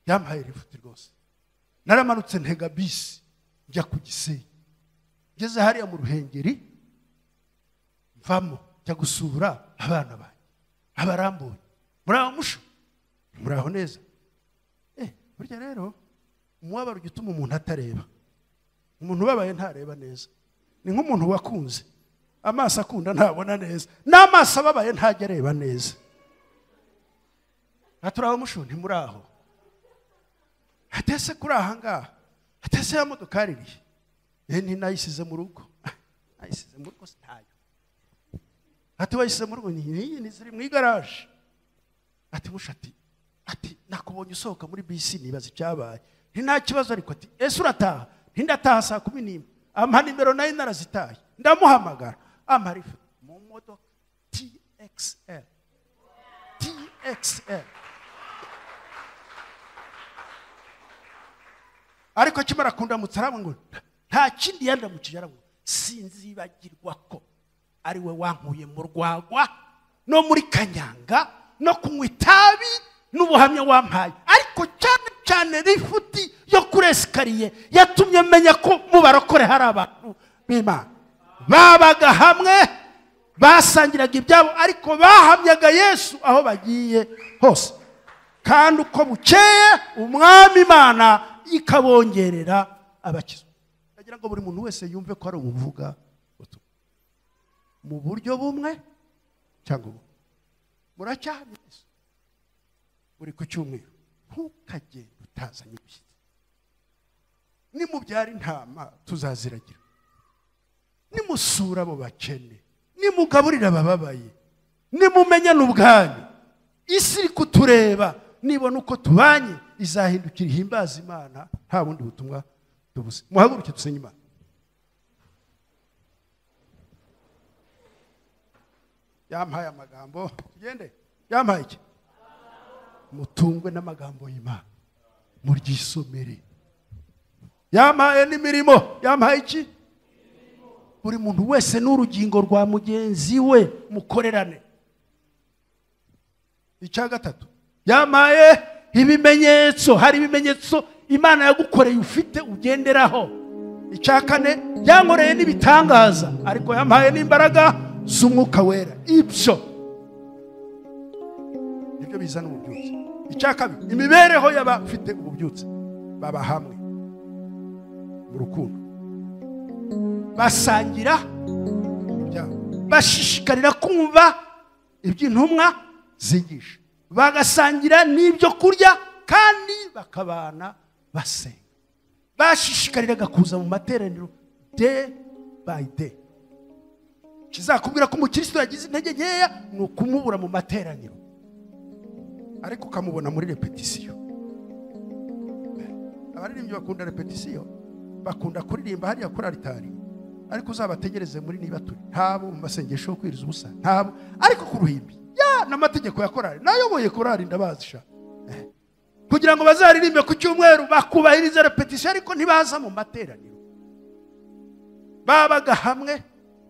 yampaye rifuti rwose naramanutse ntega bisi njya ku Gisenyi ngeze hariya mu Ruhengeri mvamo njya gusura abana banjye abarambuye muraho neza burya rero umubabaro ugituma umuntu atareba umuntu ubabaye ntareba neza ni nk'umuntu wakunze amaso akunda ntabona neza n'amaso ababaye ntajya areba neza aturaho mushundi muraho atese kuri aha ngaha atese ya modoka ririye nayisize mu rugo sitayo ati wayisize mu rugo ni ziri mu igaraje ati mushati ati nakubonye usohoka muri bisi nibaza icyabaye nta kibazo ariko ati ese urataha ndataha saa 11 ampa nimero nayo narazitaye ndamuhamagara amarifu mu modoka TXL ariko kimara kundamutsa arabwo ngo nta kindi yandamukije arabwo sinzibagirwa ko ari we wankuye mu rwagwa no muri kanyanga no kunywa itabi n'ubuhamya wampaye ariko cyane rifuti yo kuri esikariye yatumye menya ko mu barokore hari abantu b'Imana babaga hamwe basangiraga ibyabo ariko bahamyaga Yesu aho bagiye hose kandi uko bukeye umwami Imana ikabongerera abakizwa. Ndagira ngo buri muntu wese yumve ko ari ubuvuga mu buryo bumwe cyangwa muracyari Yesu buri ku cyumweru ntukagende utazanye ubushyitsi nimubyara intama tuzaziragira nimusura abo bakene nimugaburira abababaye nimumenyana ubwanyu isi iri kutureba nibona uko tubanye izahindukira ihimbaza Imana nta bundi butumwa tubuze. Muhaguruke dusenye Imana. Yampaye amagambo tugende yampaye iki mutungwe n'amagambo y'Imana muryisomere. Yampaye n'imirimo yampaye iki buri muntu wese n'urugingo rwa mugenzi we mukorerane. Icya gatatu yampaye ibimenyetso, hari ibimenyetso Imana yagukoreye ufite ugenderaho. Icya kane yankoreye n'ibitangaza ariko yampaye n'imbaraga z'Umwuka Wera. Ibyo nibyo bizana ububyutse. Icyakabiri, imibereho y'abafite ububyutse baba hamwe mu rukundo, basangira bashishikarira kumva iby'intumwa zigisha, bagasangira n'ibyo kurya kandi bakabana basenga. Bashishikariraga kuza mu materaniro day by day. Kizakubwira ko umukristo yagize intege nkeya ni ukumubura mu materaniro, ariko ukamubona muri repetition. Abaririmbyi bakunda repetition, bakunda kuririmba hariya kuri altari, ariko uzabategereze muri niba turi ntabo mu masengesho yo kwiriza ubusa ntabo, ariko ku ruhimbi n'amategeko ya korali nayoboye korali ndabazisha kugira ngo bazaririmbe ku cyumweru bakubahiriza repetition, ariko ntibaza mu materaniro. Babaga hamwe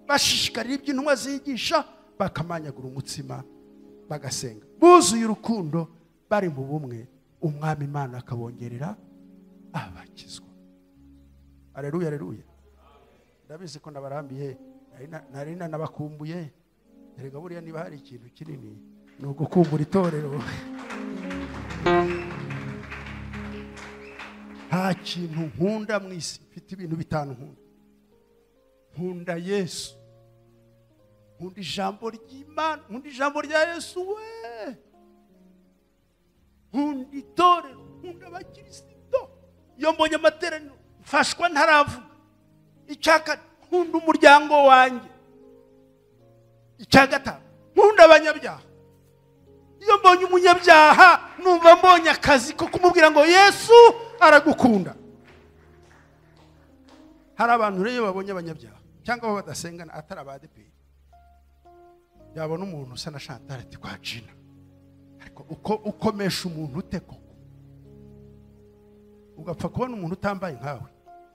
bashishikarira iby'intumwa zigisha, bakamanyagura umutsima bagasenga, buzuye urukundo, bari mu bumwe, umwami Imana akabongerera abakizwa. Haleluya, haleluya. Ndabizi ko nabarambiye, nari nabakumbuye. Erega buriya niba hari ikintu kinini ni ugukumbura itorero. Nta kintu nkunda mu isi, mfite ibintu bitanu nkunda. Nkunda Yesu, nkunda ijambo ry'Imana, nkunda ijambo rya Yesu we, nkunda itorero, nkunda abakristo. Iyo mbonye amateraniro mfashwa ntaravuga. Icyaka, nkunda umuryango wanjye. Icyagatanu, nkunda abanyabyaha. Iyo mbonye umunyabyaha numva mbonye akazi ko kumubwira ngo Yesu aragukunda. Hari abantu rero babonye abanyabyaha cyangwa abo badasengana atari abadeperi, yabona umuntu usa na Chantal ati kwa Gina, ariko uko ukomesha umuntu ute koko ugapfa kubona umuntu utambaye nkawe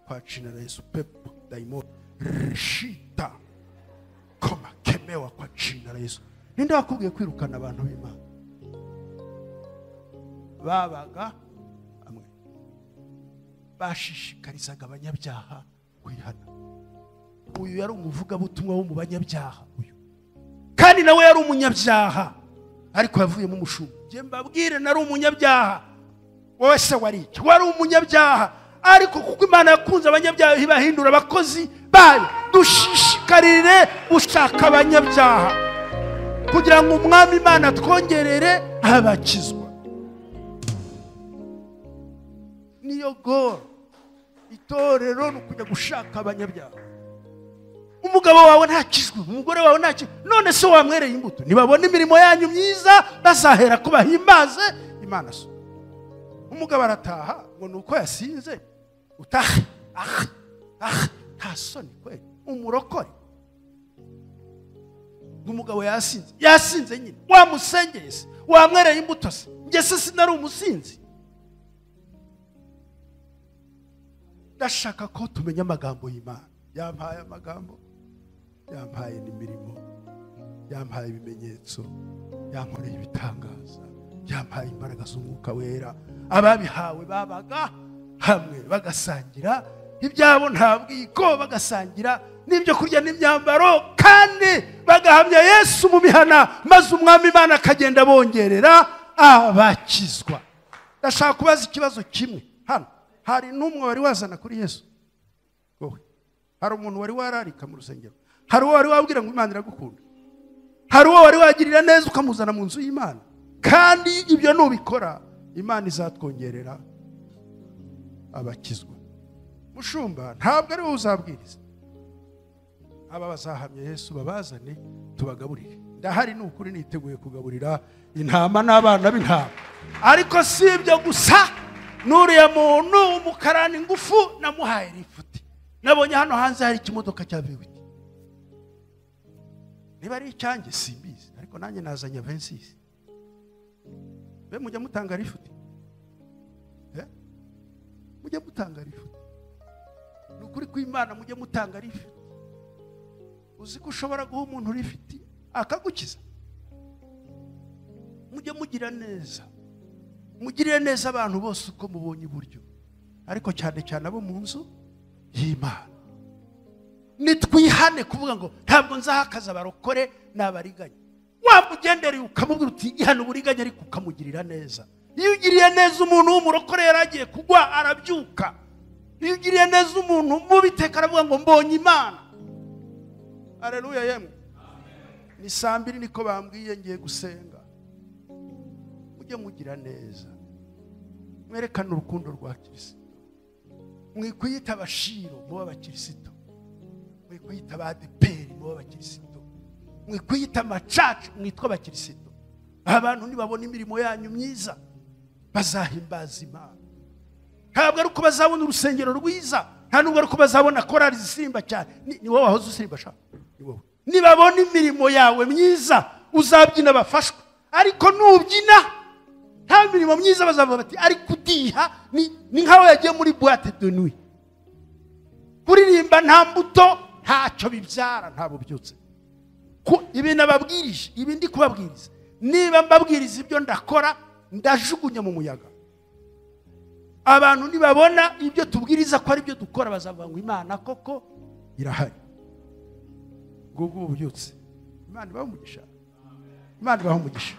kwa Gina na Yesu pepo daimon rishita koma kemewa kwa Gina na Yesu. Ninde wakubwiye kwirukana abantu b'Imana? Babaga amwe, bashishikarizaga abanyabyaha kwihana. Uyu yari umuvuga butumwa wo mu banyabyaha uyu, kandi nawe yari umunyabyaha, ariko yavuyemo umushumba. Je mbabwire, nari umunyabyaha, wowe se wari umunyabyaha, ariko kuko Imana yakunze abanyabyaha ibahindura abakozi bayo. Dushishikarire gushaka abanyabyaha kugira ngo umwami Imana twongerere abakizwa. Niyo goro itorero n'ukujya gushaka abanyabyaha. Umugabo wawe ntakizwe, umugore wawe ntakizwe, none se wamwereye imbuto? Nibabona imirimo yanyu myiza bazahera ko bahimbaze Imana. So umugabo arataha ngo nuko yasinze utahe nta soni kweli umurokore. Umugabo yasinze nyine, wamusengeye se, wamwereye imbuto se? Nge se sinari umusinzi? Ndashaka ko tumenya amagambo y'Imana. Yampaye amagambo, yampaye n'imirimo, yampaye ibimenyetso, yankoreye ibitangaza, yampaye imbaraga z'Umwuka Wera. Ababihawe babaga hamwe bagasangira ibyabo nta bwiko, bagasangira n'ibyo kurya n'imyambaro, kandi bagahamya Yesu mu mihana, maze umwami Imana akagenda bongerera abakizwa. Ndashaka kubaza ikibazo kimwe hano. Hari n'umwe wari wazana kuri Yesu? Wowe hari umuntu wari wararika mu rusengero? Hari uwo wari wabwira ngo Imana iragukunda? Hari uwo wari wagirira neza ukamuzana mu nzu y'Imana? Kandi ibyo nubikora Imana izatwongerera abakizwa. Mushumba ntabwo ari wowe uzabwiriza. Aba bazahamya Yesu babazane tubagaburire. Ndahari n'ukuri niteguye kugaburira intama n'abana b'intama, ariko si ibyo gusa. Nuriya muntu umukarani ngufu namuhaye rifuti. Nabonye hano hanze hari ikimodoka cya V8. Niba ari icyanjye simbizi, ariko nanjye nazanye 26. Be mujya mutanga rifuti? Mujya mutanga rifuti? Nukuri kw'Imana mujya mutanga rifuti. Uzi ko ushobora guha umuntu rifuti akagukiza? Mujya mugira neza, mugirire neza abantu bose uko mubonye uburyo, ariko cyane cyane abo mu nzu y'Imana. Nitwihane kuvuga ngo ntabwo nzahakaza abarokore n'abariganya. Wamugendereye ukamubwira uti ihana uburiganya, ariko ukamugirira neza. iyo ugiriye neza umuntu w'umurokore yaragiye kugwa arabyuka. Iyo ugiriye neza umuntu mubiteka aravuga ngo mbonye Imana. Haleluya yemwe. Ni saa 2 niko bambwiye ngiye gusenga. Mujye mugira neza, mwerekane urukundo rwa Kristo. Mwikwiyita abashiro mu b'abakristo, mwikwiyita abadeperi mu b'abakristo, mwikwiyita amacacu mwitwa abakristo. Abantu nibabona imirimo yanyu myiza bazahimbaza Imana. Ntabwo ari uko bazabona urusengero rwiza, nta nubwo ari uko bazabona korali zisimba cyane. Ni wowe wahoze usimba shaka, ni wowe. Nibabona imirimo yawe myiza uzabyina bafashwe, ariko nubyina nta mirimo myiza bazavuga bati ari kudiha. Ni nkaho yagiye muri boîte de nuit. Kuririmba nta mbuto ntacyo bibyara, ntabo byutse. Ibi nababwirije, ibi ndi kubabwiriza. Niba mbabwiriza ibyo ndakora ndajugunya mu muyaga. Abantu nibabona ibyo tubwiriza ko ari byo dukora bazavuga ngo Imana koko irahari. Gugu ubyutse. Imana ibahe umugisha. Imana ibahe umugisha.